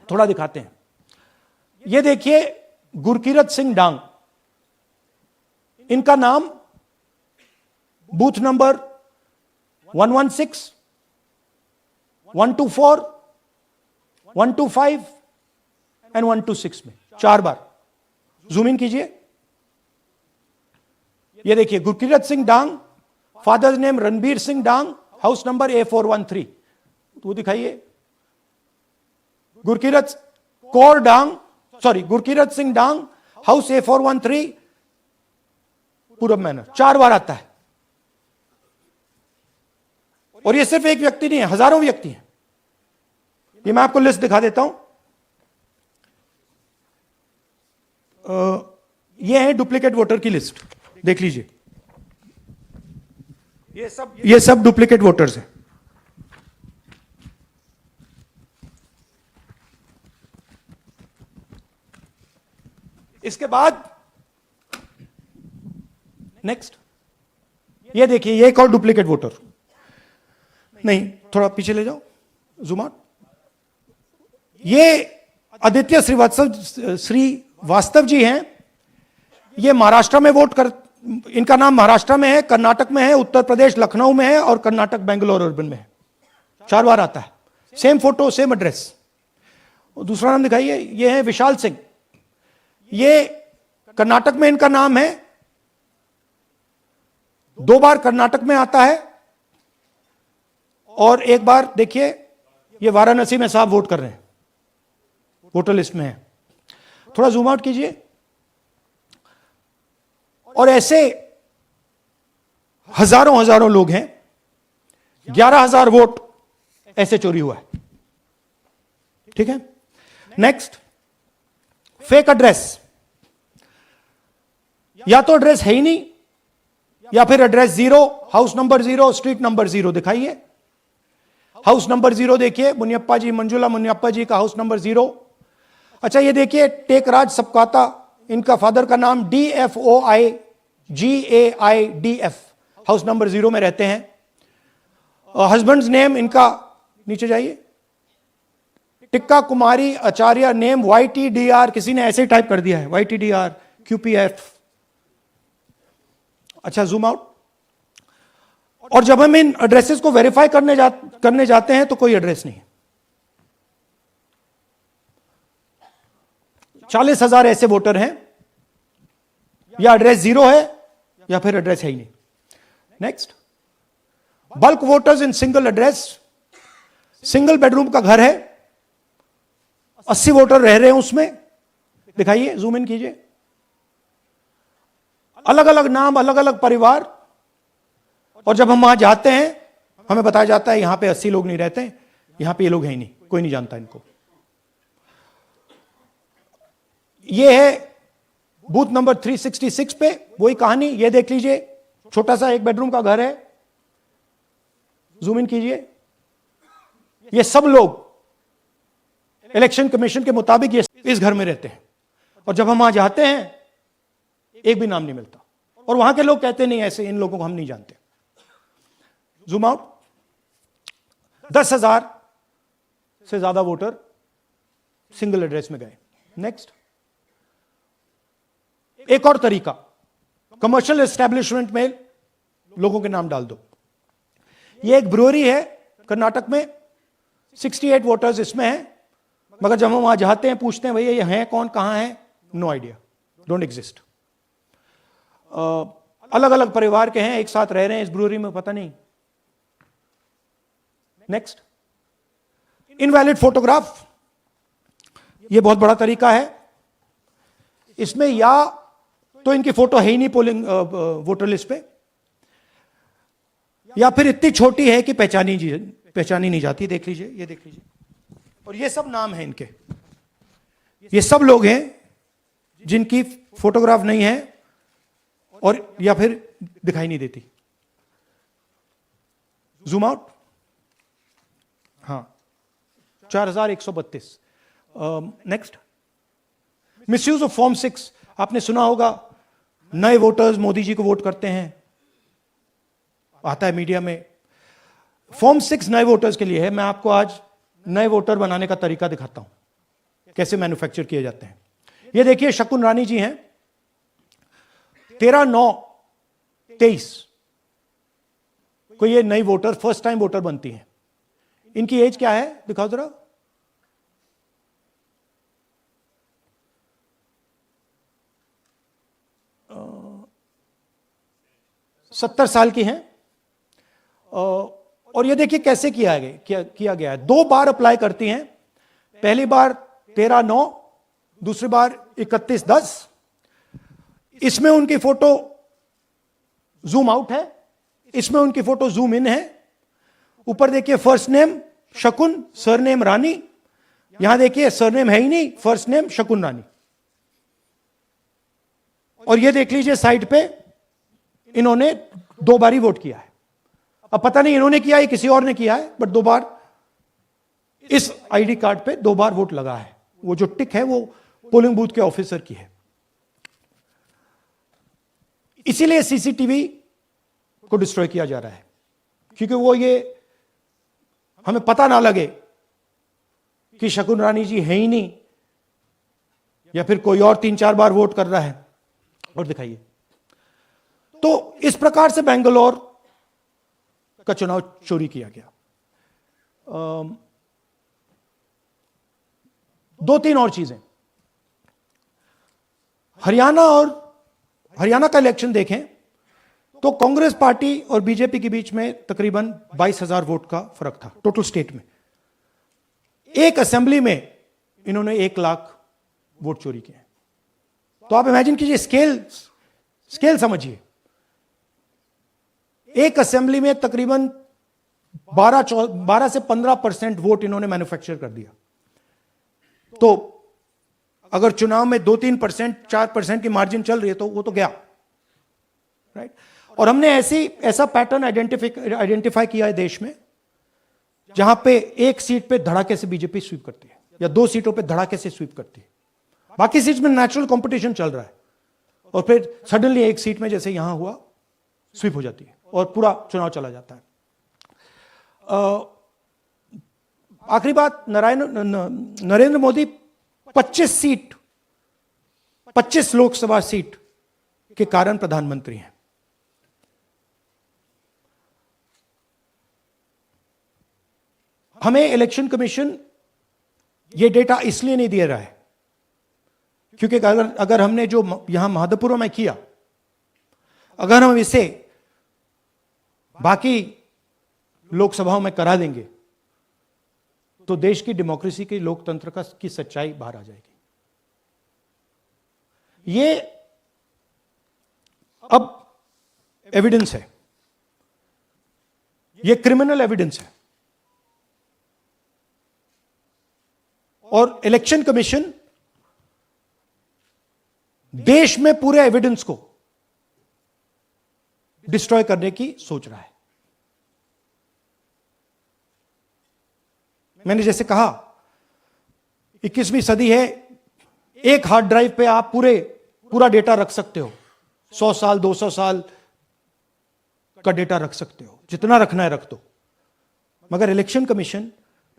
थोड़ा दिखाते हैं। यह देखिए, गुरकीरत सिंह डांग, इनका नाम बूथ नंबर 116, 124, 125 एंड 126 में 4 बार। जूम इन कीजिए। ये देखिए, गुरकीरत सिंह डांग, फादर्स नेम रणबीर सिंह डांग, हाउस नंबर A413। वो दिखाइए। गुरकीरत कौर डांग, सॉरी गुरकीरत सिंह डांग, हाउस A413, पूरब मैनर, 4 बार आता है। और ये सिर्फ एक व्यक्ति नहीं है, हजारों व्यक्ति हैं। ये मैं आपको लिस्ट दिखा देता हूं। ये है डुप्लीकेट वोटर की लिस्ट, देख लीजिए। ये सब डुप्लीकेट वोटर्स हैं। इसके बाद नेक्स्ट, ये देखिए, ये एक और डुप्लीकेट वोटर। नहीं, थोड़ा पीछे ले जाओ, जूम आउट। ये आदित्य श्रीवास्तव जी हैं। ये महाराष्ट्र में वोट कर, इनका नाम महाराष्ट्र में है, कर्नाटक में है, उत्तर प्रदेश लखनऊ में है और कर्नाटक बेंगलोर अर्बन में है। 4 बार आता है, सेम फोटो सेम एड्रेस। और दूसरा नाम दिखाइए, ये है विशाल सिंह। ये कर्नाटक में इनका नाम है, 2 बार कर्नाटक में आता है और 1 बार देखिए ये वाराणसी में साहब वोट कर रहे हैं, वोटर लिस्ट में है। थोड़ा जूम आउट कीजिए। और ऐसे हजारों लोग हैं, 11,000 वोट ऐसे चोरी हुआ है। ठीक है, नेक्स्ट, फेक एड्रेस। या तो एड्रेस है ही नहीं, या फिर address 0, house number 0, street number 0 दिखाइए। हाउस नंबर 0 देखिए, मुनियप्पा जी, मंजुला मुनियप्पा जी का हाउस नंबर 0। अच्छा, ये देखिए टेकराज सबकाता, इनका फादर का नाम DFOIGAIDF, हाउस नंबर 0 में रहते हैं। हस्बैंड्स नेम इनका, नीचे जाइए, टिक्का कुमारी आचार्य, नेम YTDR, किसी ने ऐसे ही टाइप कर दिया है, YTDR QPF। अच्छा, जूम आउट। और जब हम इन एड्रेसेस को वेरीफाई करने जाते हैं तो कोई एड्रेस नहीं है। 40,000 ऐसे वोटर हैं, या एड्रेस 0 है या फिर एड्रेस है ही नहीं। Next, bulk voters in single address. Single bedroom का घर है, 80 वोटर रह रहे हैं उसमें, दिखाइए, जूम इन कीजिए। अलग अलग नाम, अलग अलग परिवार। और जब हम वहां जाते हैं हमें बताया जाता है यहां पे 80 लोग नहीं रहते, यहां पे ये लोग हैं ही नहीं, कोई नहीं जानता इनको। ये है बूथ नंबर 366 पे वही कहानी। ये देख लीजिए, छोटा सा 1 बेडरूम का घर है, जूम इन कीजिए। ये सब लोग इलेक्शन कमीशन के मुताबिक ये इस घर में रहते हैं। और जब हम वहां जाते हैं एक भी नाम नहीं मिलता, और वहां के लोग कहते नहीं ऐसे, इन लोगों को हम नहीं जानते। Zoom out. 10,000 से ज्यादा वोटर सिंगल एड्रेस में गए। नेक्स्ट, एक और तरीका, कमर्शियल एस्टेब्लिशमेंट में लोगों के नाम डाल दो। ये एक ब्रूअरी है कर्नाटक में, 68 वोटर्स इसमें हैं, मगर जब हम वहां जाते हैं पूछते हैं भैया ये हैं कौन, कहां है, नो आइडिया, डोंट एग्जिस्ट। अलग अलग परिवार के हैं, एक साथ रह रहे हैं इस ब्रूअरी में, पता नहीं। Next, invalid photograph. यह बहुत बड़ा तरीका है। इसमें या तो इनकी फोटो है ही नहीं पोलिंग वोटर लिस्ट पे, या फिर इतनी छोटी है कि पहचानी नहीं जाती। देख लीजिए, ये देख लीजिए। और ये सब नाम है इनके, ये सब लोग हैं जिनकी फोटोग्राफ नहीं है और या फिर दिखाई नहीं देती। Zoom out. हाँ, 4132। Next, misuse of form 6। आपने सुना होगा नए वोटर्स मोदी जी को वोट करते हैं, आता है मीडिया में। फॉर्म 6 नए वोटर्स के लिए है। मैं आपको आज नए वोटर बनाने का तरीका दिखाता हूं, कैसे मैन्युफैक्चर किए जाते हैं। ये देखिए, शकुन रानी जी हैं, 13/9/23 को ये नई वोटर, फर्स्ट टाइम वोटर बनती हैं। इनकी एज क्या है, दिखाओ जरा। 70 साल की हैं। और ये देखिए कैसे किया गया है। 2 बार अप्लाई करती हैं। पहली बार 13/9, दूसरी बार 31/10। इसमें उनकी फोटो जूम आउट है, इसमें उनकी फोटो जूम इन है। ऊपर देखिए फर्स्ट नेम शकुन, सरनेम रानी। यहां देखिए सरनेम है ही नहीं, फर्स्ट नेम शकुन रानी। और ये देख लीजिए साइड पे इन्होंने 2 बार ही वोट किया है। अब पता नहीं इन्होंने किया है किसी और ने किया है, बट 2 बार इस आईडी कार्ड पे 2 बार वोट लगा है। वो जो टिक है वो पोलिंग बूथ के ऑफिसर की है। इसीलिए सीसीटीवी को डिस्ट्रॉय किया जा रहा है, क्योंकि वो ये हमें पता ना लगे कि शकुन रानी जी है ही नहीं, या फिर कोई और 3-4 बार वोट कर रहा है। और दिखाइए, तो इस प्रकार से बेंगलोर का चुनाव चोरी किया गया। 2-3 और चीजें। हरियाणा का इलेक्शन देखें तो कांग्रेस पार्टी और बीजेपी के बीच में तकरीबन 22,000 वोट का फर्क था टोटल स्टेट में। एक असेंबली में इन्होंने 1 लाख वोट चोरी किए। तो आप इमेजिन कीजिए, स्केल समझिए। एक असेंबली में तकरीबन 12 से 15% वोट इन्होंने मैन्युफैक्चर कर दिया। तो अगर चुनाव में 2-3%, 4% की मार्जिन चल रही है तो वो तो गया, राइट। और हमने ऐसा पैटर्न आइडेंटिफाई किया है देश में, जहां पे एक सीट पे धड़ाके से बीजेपी स्वीप करती है, या 2 सीटों पे धड़ाके से स्वीप करती है। बाकी सीट में नेचुरल कंपटीशन चल रहा है, और फिर सडनली एक सीट में जैसे यहां हुआ स्वीप हो जाती है और पूरा चुनाव चला जाता है। आखिरी बात, नरेंद्र मोदी 25 लोकसभा सीट के कारण प्रधानमंत्री हैं। हमें इलेक्शन कमीशन यह डेटा इसलिए नहीं दे रहा है क्योंकि अगर हमने जो यहां महादपुरम में किया, अगर हम इसे बाकी लोकसभाओं में करा देंगे तो देश की डेमोक्रेसी की, लोकतंत्र की सच्चाई बाहर आ जाएगी। ये अब एविडेंस है, ये क्रिमिनल एविडेंस है। और इलेक्शन कमीशन देश में पूरे एविडेंस को डिस्ट्रॉय करने की सोच रहा है। मैंने जैसे कहा 21वीं सदी है, एक हार्ड ड्राइव पे आप पूरा डेटा रख सकते हो, 100 साल 200 साल का डेटा रख सकते हो, जितना रखना है रख दो। मगर इलेक्शन कमीशन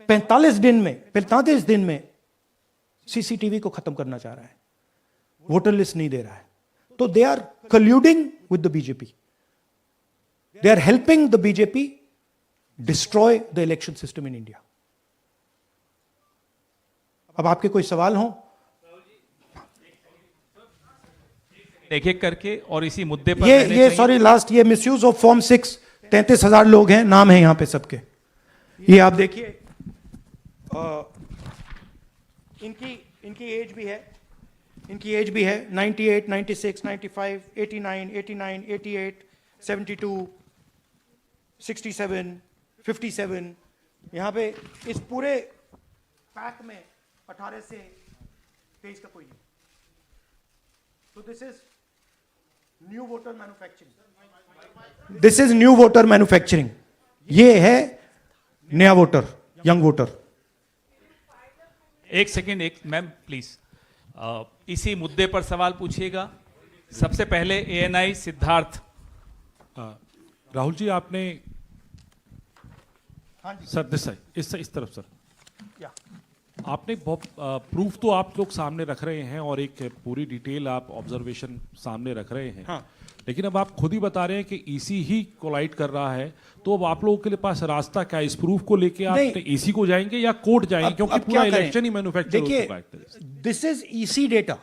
45 दिन में सीसीटीवी को खत्म करना चाह रहा है, वोटर लिस्ट नहीं दे रहा है। तो they are colluding with the BJP, they are helping the BJP destroy the election system in India. अब आपके कोई सवाल हो? एक एक करके, और इसी मुद्दे पर ये सॉरी लास्ट, ये मिसयूज ऑफ फॉर्म 6, 33,000 लोग हैं, नाम है यहां पे सबके। ये आप देखिए, इनकी एज भी है, 98, 96, 95, 89, 88, 72, 67, 57। यहां पे इस पूरे पैक में 18 से 23 का कोई नहीं। तो this is new voter manufacturing, ये है नया वोटर, यंग वोटर। एक सेकेंड, मैम प्लीज, इसी मुद्दे पर सवाल पूछिएगा। सबसे पहले एएनआई सिद्धार्थ। राहुल जी, आपने हाँ जी सर इस तरफ सर, क्या आपने बहुत प्रूफ तो आप लोग सामने रख रहे हैं और एक पूरी डिटेल आप ऑब्जर्वेशन सामने रख रहे हैं। हाँ। लेकिन अब आप खुद ही बता रहे हैं कि ईसी ही कोलाइड कर रहा है, तो अब आप लोगों के पास रास्ता क्या है? इस प्रूफ को लेके आप ईसी को जाएंगे या कोर्ट जाएंगे? क्योंकि पूरा इलेक्शन ही मैन्युफैक्चर हो चुका है। This is EC data,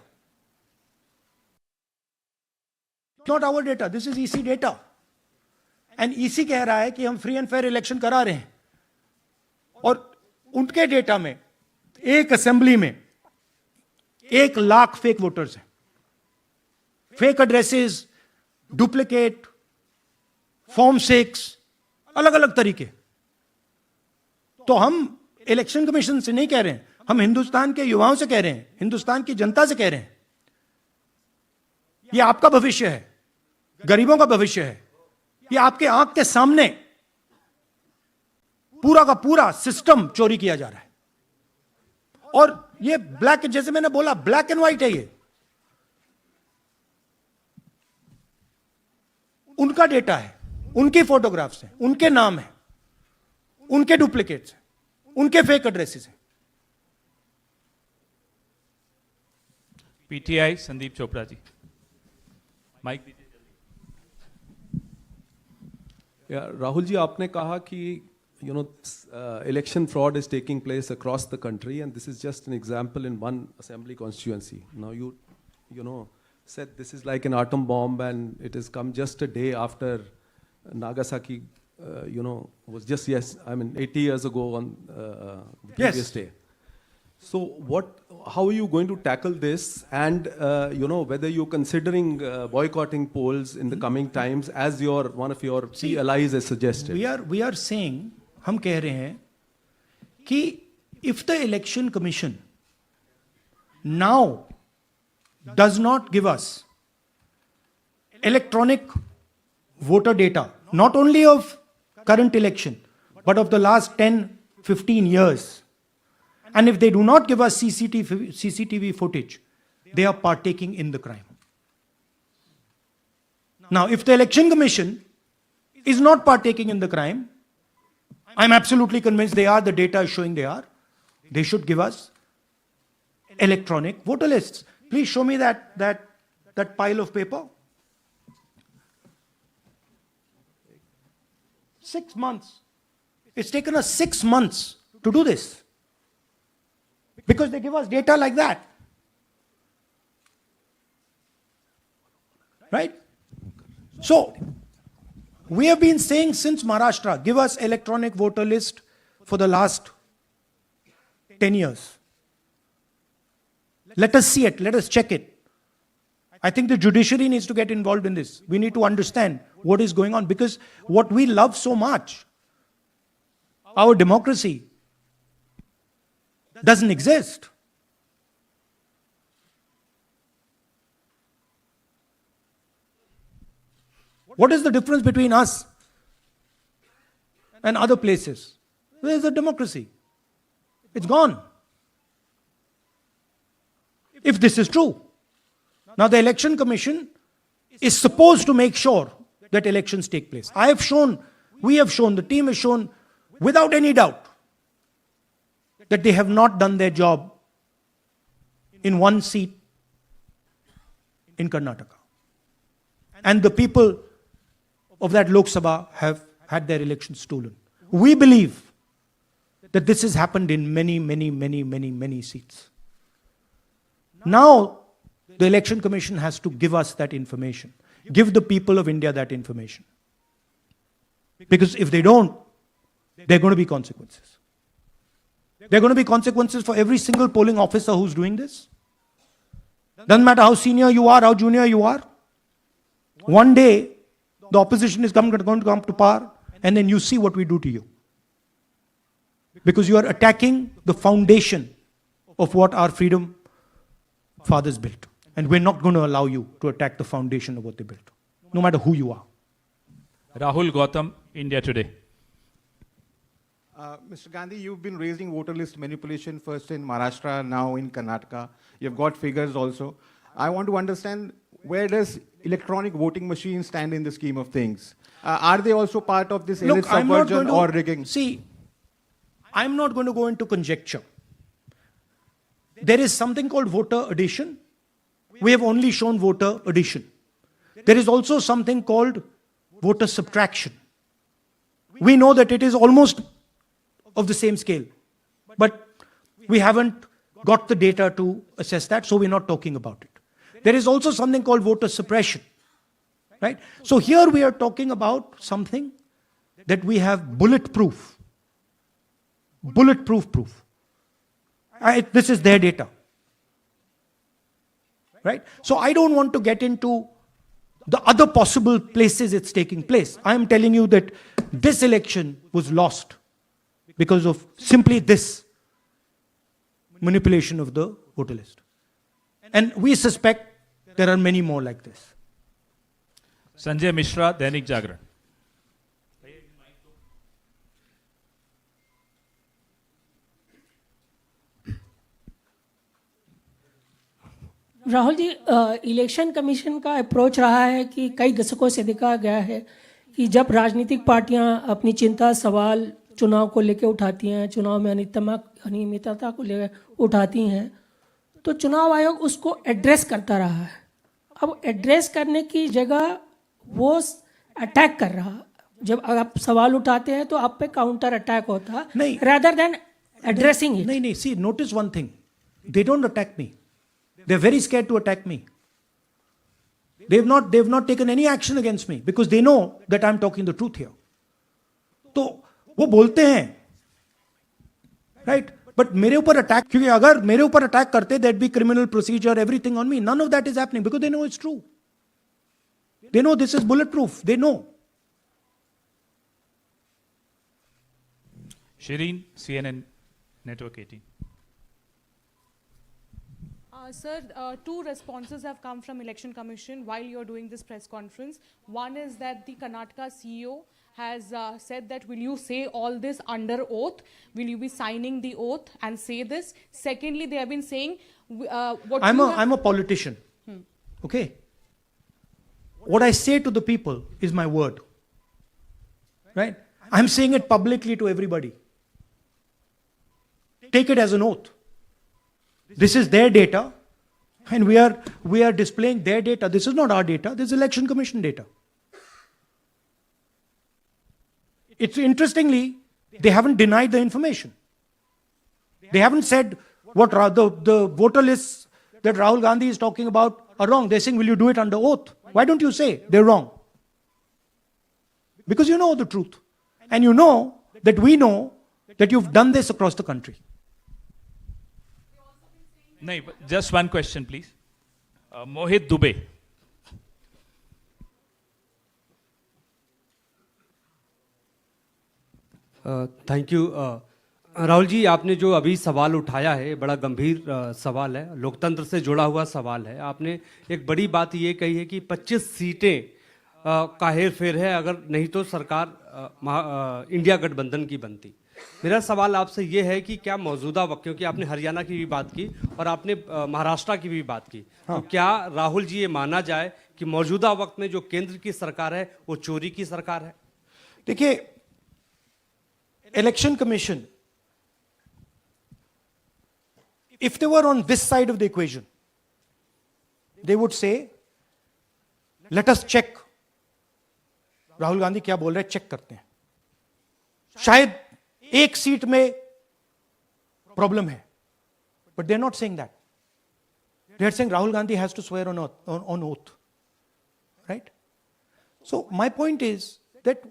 not our data, this is EC data. And EC कह रहा है कि हम फ्री एंड फेयर इलेक्शन करा रहे हैं, और उनके डेटा में एक असेंबली में 1 लाख फेक वोटर्स हैं, फेक एड्रेसेस, डुप्लीकेट, फॉर्म 6, अलग अलग तरीके। तो हम इलेक्शन कमीशन से नहीं कह रहे हैं, हम हिंदुस्तान के युवाओं से कह रहे हैं, हिंदुस्तान की जनता से कह रहे हैं, यह आपका भविष्य है, गरीबों का भविष्य है, यह आपके आंख के सामने पूरा का पूरा सिस्टम चोरी किया जा रहा है। और ये ब्लैक, जैसे मैंने बोला, ब्लैक एंड व्हाइट है ये। उनका डेटा है, उनकी फोटोग्राफ्स हैं, उनके नाम हैं, उनके डुप्लीकेट्स हैं, उनके फेक एड्रेसेस हैं। पीटीआई संदीप चोपड़ा जी, माइक दीजिए। राहुल जी, आपने कहा कि election fraud is taking place across the country, and this is just an example in one assembly constituency. Now you know said this is like an atom bomb, and it has come just a day after Nagasaki. Was just 80 years ago on the previous day. So how are you going to tackle this, and whether you're considering boycotting polls in the coming times, as one of your key allies has suggested? We are saying, हम कह रहे हैं कि if the election commission now does not give us electronic voter data, not only of current election, but of the last 10-15 years, and if they do not give us CCTV footage, they are partaking in the crime. Now, if the election commission is not partaking in the crime, I'm absolutely convinced they are, the data is showing they are, they should give us electronic voter lists. Please show me that pile of paper. 6 months. It's taken us 6 months to do this. Because they give us data like that. Right? So, we have been saying since Maharashtra, give us electronic voter list for the last 10 years. Let us see it, let us check it. I think the judiciary needs to get involved in this. We need to understand what is going on, because what we love so much, our democracy, doesn't exist. What is the difference between us and other places? Where is the democracy? It's gone. If this is true. Now the election commission is supposed to make sure that elections take place. We have shown, the team has shown without any doubt that they have not done their job in one seat in Karnataka. And the people of that Lok Sabha have had their elections stolen. We believe that this has happened in many seats. Now, the election commission has to give us that information. Give the people of India that information. Because if they don't, there are going to be consequences. There are going to be consequences for every single polling officer who's doing this. Doesn't matter how senior you are, how junior you are. One day, the opposition is going to come to power, and then you see what we do to you. Because you are attacking the foundation of what our freedom fathers built. And we're not going to allow you to attack the foundation of what they built, no matter who you are. Rahul Gautam, India Today. Mr. Gandhi, you've been raising voter list manipulation first in Maharashtra, now in Karnataka. You've got figures also. I want to understand, where does electronic voting machines stand in the scheme of things? Are they also part of this elite subversion or rigging? See, I'm not going to go into conjecture. There is something called voter addition. We have only shown voter addition. There is also something called voter subtraction. We know that it is almost of the same scale, but we haven't got the data to assess that, so we're not talking about it. There is also something called voter suppression, right? So here we are talking about something that we have bulletproof proof. This is their data. Right? So I don't want to get into the other possible places it's taking place. I am telling you that this election was lost because of simply this manipulation of the voter list. And we suspect there are many more like this. Sanjay Mishra, Dainik Jagran. Rahul ji, election commission का approach रहा है कि कई दशकों से देखा गया है कि जब राजनीतिक पार्टियां अपनी चिंता सवाल चुनाव को लेकर उठाती हैं, चुनाव में अनियमितता को लेकर उठाती हैं, तो चुनाव आयोग उसको एड्रेस करता रहा है। अब एड्रेस करने की जगह वो अटैक कर रहा। जब आप सवाल उठाते हैं तो आप पे काउंटर अटैक होता नहीं, rather than addressing it. नहीं, see, notice one thing. They don't attack me. They're very scared to attack me. They've not taken any action against me because they know that I'm talking the truth here. तो वो बोलते हैं, right? But मेरे ऊपर attack, क्योंकि अगर मेरे ऊपर अटैक करते, there'd be criminal procedure, everything on me. None of that is happening because they know it's true. They know this is bulletproof. They know. Shireen, CNN Network 18। Sir, two responses have come from Election Commission while you're doing this press conference. One is that the Karnataka CEO has said that will you say all this under oath? Will you be signing the oath and say this? Secondly, they have been saying what I'm a politician. Okay? What I say to the people is my word. Right? I'm saying it publicly to everybody. Take it as an oath. This is their data, and we are displaying their data. This is not our data. This is Election Commission data. It's interestingly, they haven't denied the information. They haven't said what the voter lists that Rahul Gandhi is talking about are wrong. They're saying, will you do it under oath? Why don't you say they're wrong? Because you know the truth. And you know that we know that you've done this across the country. नहीं, just one question please। Mohit Dubey. Thank you. Rahul ji, आपने जो अभी सवाल उठाया है बड़ा गंभीर सवाल है, लोकतंत्र से जुड़ा हुआ सवाल है। आपने एक बड़ी बात ये कही है कि 25 सीटें का हेर फेर है, अगर नहीं तो सरकार इंडिया गठबंधन की बनती। मेरा सवाल आपसे ये है कि क्या मौजूदा वक्त, क्योंकि आपने हरियाणा की भी बात की और आपने महाराष्ट्र की भी बात की, तो क्या राहुल जी ये माना जाए कि मौजूदा वक्त में जो केंद्र की सरकार है वो चोरी की सरकार है? देखिए, election commission, if they were on this side of the equation, they would say, let us check. Rahul Gandhi क्या बोल रहे हैं, चेक करते हैं। शायद एक सीट में प्रॉब्लम है, but they're not saying that. They're saying Rahul Gandhi has to swear on oath. Right? So my point is that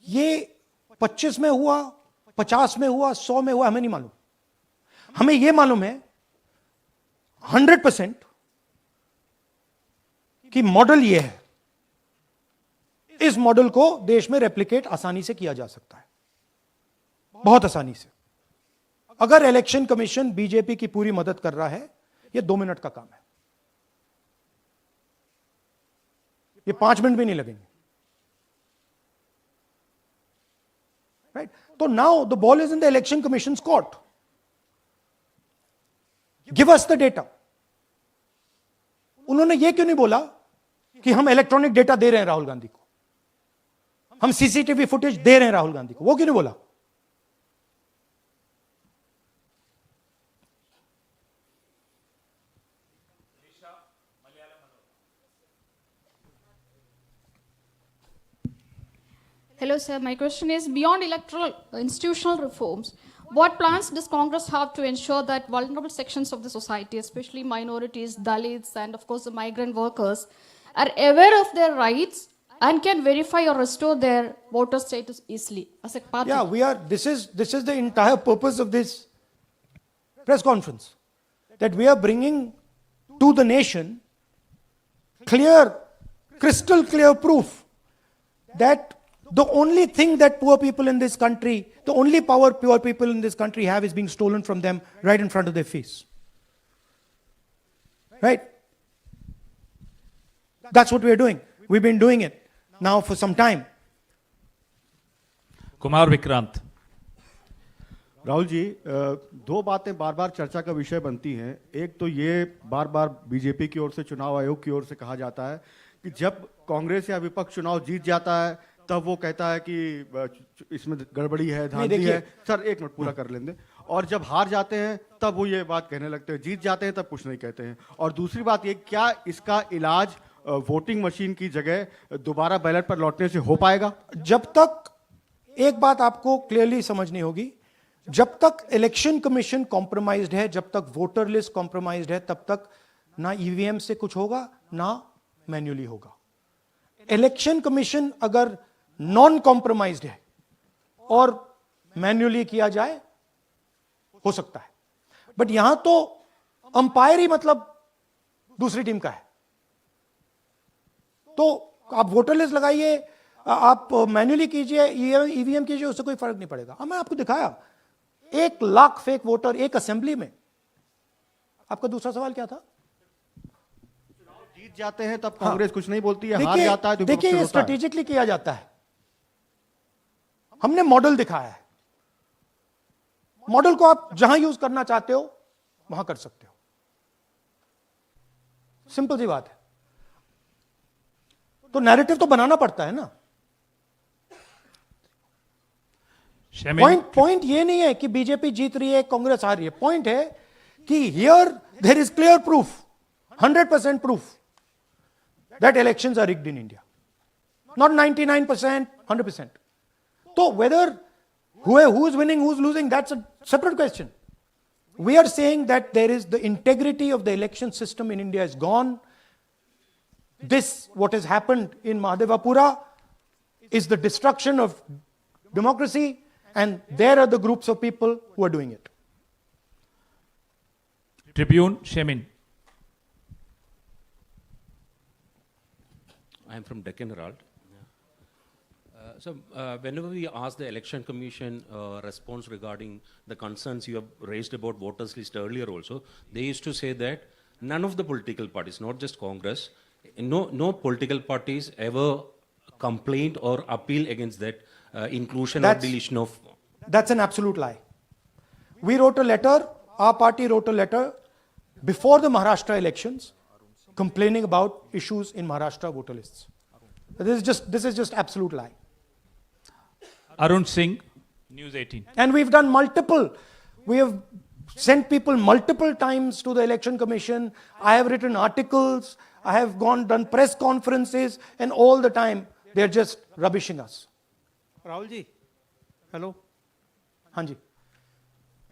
ये 25 में हुआ, 50 में हुआ, 100 में हुआ, हमें नहीं मालूम। हमें यह मालूम है 100% कि मॉडल यह है। इस मॉडल को देश में रेप्लिकेट आसानी से किया जा सकता है, बहुत आसानी से। अगर इलेक्शन कमीशन बीजेपी की पूरी मदद कर रहा है, यह 2 मिनट का काम है, ये 5 मिनट भी नहीं लगेंगे। राइट? तो now the ball is in the election commissions court. Give us the data. उन्होंने यह क्यों नहीं बोला कि हम इलेक्ट्रॉनिक डेटा दे रहे हैं राहुल गांधी को, हम सीसीटीवी फुटेज दे रहे हैं राहुल गांधी को? वो क्यों नहीं बोला? Hello, sir. My question is, beyond electoral institutional reforms, what plans does Congress have to ensure that vulnerable sections of the society, especially minorities, Dalits, and of course the migrant workers, are aware of their rights and can verify or restore their voter status easily as a part Yeah, of we are. This is the entire purpose of this press conference that we are bringing to the nation clear, crystal clear proof that the only thing that poor people in this country, the only power poor people in this country have is being stolen from them right in front of their face. Right? That's what we're doing. We've been doing it now for some time. Kumar Vikrant. Rahul ji, दो बातें बार बार चर्चा का विषय बनती हैं। एक तो ये बार बार बीजेपी की ओर से, चुनाव आयोग की ओर से कहा जाता है कि जब कांग्रेस या विपक्ष चुनाव जीत जाता है तब वो कहता है कि इसमें गड़बड़ी है, धांधली है। सर एक मिनट पूरा कर लेंगे। और जब हार जाते हैं तब वो ये बात कहने लगते हैं, जीत जाते हैं तब कुछ नहीं कहते हैं। और दूसरी बात ये, क्या इसका इलाज वोटिंग मशीन की जगह दोबारा बैलेट पर लौटने से हो पाएगा? जब तक, एक बात आपको क्लियरली समझनी होगी, जब तक इलेक्शन कमीशन कॉम्प्रोमाइज्ड है, जब तक वोटर लिस्ट कॉम्प्रोमाइज्ड है, तब तक ना ईवीएम से कुछ होगा ना मैन्युअली होगा। इलेक्शन कमीशन अगर नॉन कॉम्प्रोमाइज्ड है और मैन्युअली किया जाए, हो सकता है। बट यहां तो अंपायर ही मतलब दूसरी टीम का है। तो आप वोटर लिस्ट लगाइए, आप मैन्युअली कीजिए, ईवीएम कीजिए, उससे कोई फर्क नहीं पड़ेगा। मैं आपको दिखाया 1 लाख फेक वोटर एक असेंबली में। आपका दूसरा सवाल क्या था? जीत जाते हैं तब कांग्रेस कुछ नहीं बोलती है, हार जाता है तो देखिए, ये स्ट्रेटेजिकली किया जाता है। हमने मॉडल दिखाया है। मॉडल को आप जहां यूज करना चाहते हो वहां कर सकते हो। सिंपल सी बात है। तो नैरेटिव तो बनाना पड़ता है ना। पॉइंट ये नहीं है कि बीजेपी जीत रही है, कांग्रेस हार रही है। पॉइंट है कि here there is clear proof, 100% proof that elections are rigged in India, not 99%, 100%. So whether who is winning, who is losing, that's a separate question. We are saying that there is the integrity of the election system in India is gone. This, what has happened in Mahadevapura, is the destruction of democracy, and there are the groups of people who are doing it. Tribune, Shemin. I am from Deccan Herald. So whenever we ask the Election Commission response regarding the concerns you have raised about voters list earlier also, they used to say that none of the political parties, not just Congress, no political parties ever complained or appealed against that inclusion or deletion of... That's an absolute lie. We wrote a letter, our party wrote a letter before the Maharashtra elections complaining about issues in Maharashtra voter lists. This is just absolute lie. Arun Singh, News 18. And we've done we have sent people multiple times to the election commission. I have written articles, I have done press conferences, and all the time they're just rubbishing us. Rahul ji, hello. हाँ जी।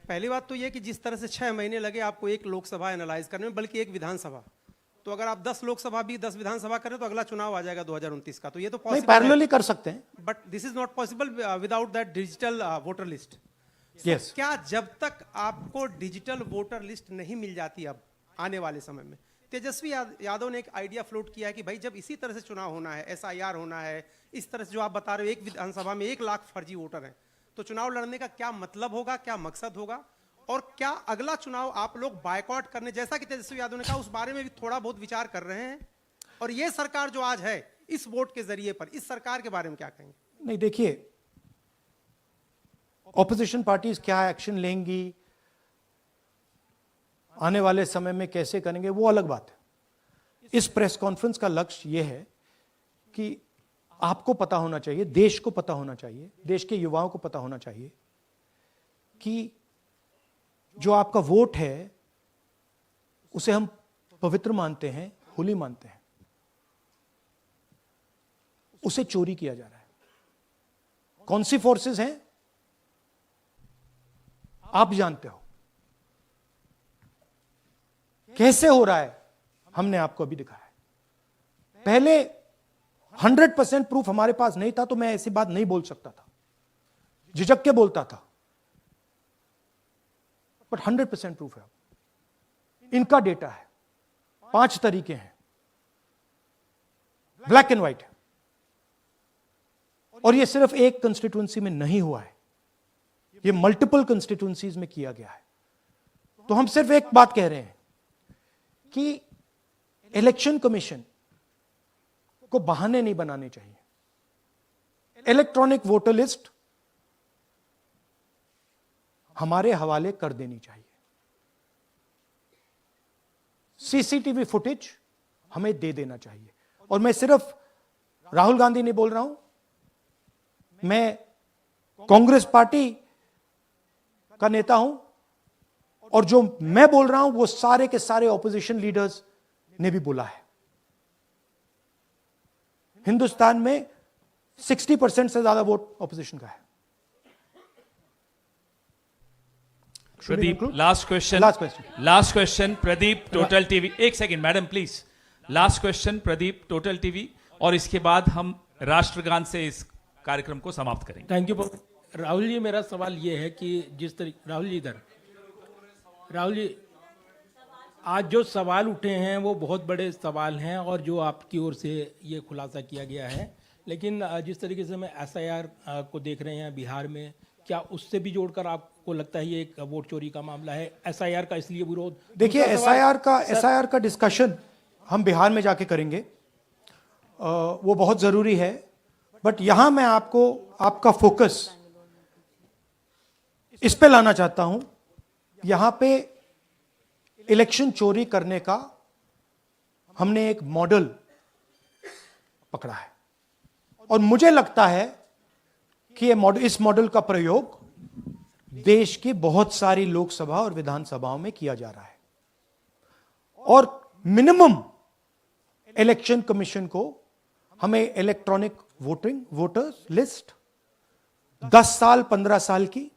पहली बात तो ये कि जिस तरह से 6 महीने लगे आपको एक लोकसभा एनालाइज करने में, बल्कि एक विधानसभा, तो अगर आप 10 लोकसभा भी 10 विधानसभा करें तो अगला चुनाव आ जाएगा 2029 का। तो ये तो नहीं, पैरेलली कर सकते हैं। But this is not possible without that digital voter list. Yes. क्या जब तक आपको डिजिटल वोटर लिस्ट नहीं मिल जाती अब आने वाले समय में, तेजस्वी यादव ने एक आइडिया फ्लोट किया है कि भाई जब इसी तरह से चुनाव होना है, SIR होना है, इस तरह से जो आप बता रहे हो एक विधानसभा में 1 लाख फर्जी वोटर हैं, तो चुनाव लड़ने का क्या मतलब होगा, क्या मकसद होगा, और क्या अगला चुनाव आप लोग बायकॉट करने, जैसा कि तेजस्वी यादव ने कहा, उस बारे में भी थोड़ा बहुत विचार कर रहे हैं? और ये सरकार जो आज है इस वोट के जरिए पर, इस सरकार के बारे में क्या कहेंगे? नहीं, देखिए, ऑपोजिशन पार्टीज क्या एक्शन लेंगी, आने वाले समय में कैसे करेंगे, वो अलग बात है। इस प्रेस कॉन्फ्रेंस का लक्ष्य यह है कि आपको पता होना चाहिए, देश को पता होना चाहिए, देश के युवाओं को पता होना चाहिए कि जो आपका वोट है उसे हम पवित्र मानते हैं, होली मानते हैं, उसे चोरी किया जा रहा है। कौन सी फोर्सेस हैं आप जानते हो, कैसे हो रहा है हमने आपको अभी दिखाया है। पहले 100% प्रूफ हमारे पास नहीं था तो मैं ऐसी बात नहीं बोल सकता था, झिझक के बोलता था। बट 100% प्रूफ है। इनका डेटा है, 5 तरीके हैं, ब्लैक एंड व्हाइट है। और ये सिर्फ एक कंस्टिट्यूंसी में नहीं हुआ है, ये मल्टीपल कंस्टिट्यूंसीज में किया गया है। तो हम सिर्फ एक बात कह रहे हैं कि इलेक्शन कमीशन को बहाने नहीं बनाने चाहिए। इलेक्ट्रॉनिक वोटर लिस्ट हमारे हवाले कर देनी चाहिए। सीसीटीवी फुटेज हमें दे देना चाहिए। और मैं सिर्फ राहुल गांधी नहीं बोल रहा हूं, मैं कांग्रेस पार्टी का नेता हूं, और जो मैं बोल रहा हूं वो सारे के सारे ऑपोजिशन लीडर्स ने भी बोला है। हिंदुस्तान में 60% से ज्यादा वोट ऑपोजिशन का है। Pradeep, last question. Last question Pradeep, total TV. एक second madam please. Last question Pradeep, total TV, और इसके बाद हम राष्ट्रगान से इस कार्यक्रम को समाप्त करेंगे। थैंक यू राहुल जी। मेरा सवाल ये है कि जिस तरीके राहुल जी इधर, राहुल जी आज जो सवाल उठे हैं वो बहुत बड़े सवाल हैं, और जो आपकी ओर से ये खुलासा किया गया है, लेकिन जिस तरीके से मैं एसआईआर को देख रहे हैं बिहार में, क्या उससे भी जोड़कर आपको लगता है ये एक वोट चोरी का मामला है? एसआईआर का इसलिए विरोध, देखिए एसआईआर का डिस्कशन हम बिहार में जाके करेंगे, वो बहुत जरूरी है। बट यहां मैं आपको आपका फोकस इस पे लाना चाहता हूं। यहां पे इलेक्शन चोरी करने का हमने एक मॉडल पकड़ा है, और मुझे लगता है कि इस मॉडल का प्रयोग देश की बहुत सारी लोकसभा और विधानसभाओं में किया जा रहा है। और मिनिमम इलेक्शन कमीशन को हमें इलेक्ट्रॉनिक वोटर्स लिस्ट 10 साल 15 साल की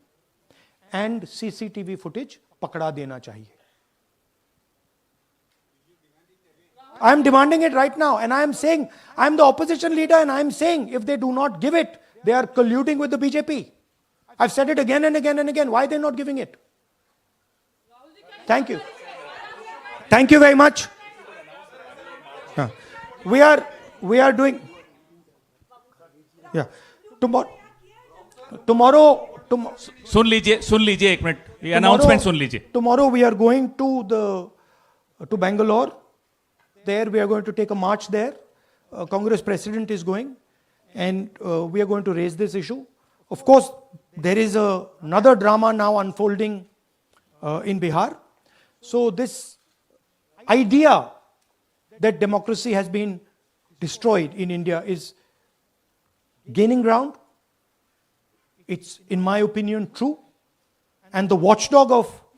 एंड सीसीटीवी फुटेज पकड़ा देना चाहिए। I am demanding it right now, and I am saying, I am the opposition leader, and I am saying, if they do not give it, they are colluding with the BJP. I've said it again and again and again. Why they're not giving it? Thank you. Thank you very much. We are doing. Yeah. Tomorrow. सुन लीजिए एक minute, ये announcement सुन लीजिए। Tomorrow we are going to Bangalore. There we are going to take a march there. Congress president is going, and we are going to raise this issue. Of course, there is another drama now unfolding in Bihar. So this idea that democracy has been destroyed in India is gaining ground. It's, in my opinion, true. And the watchdog of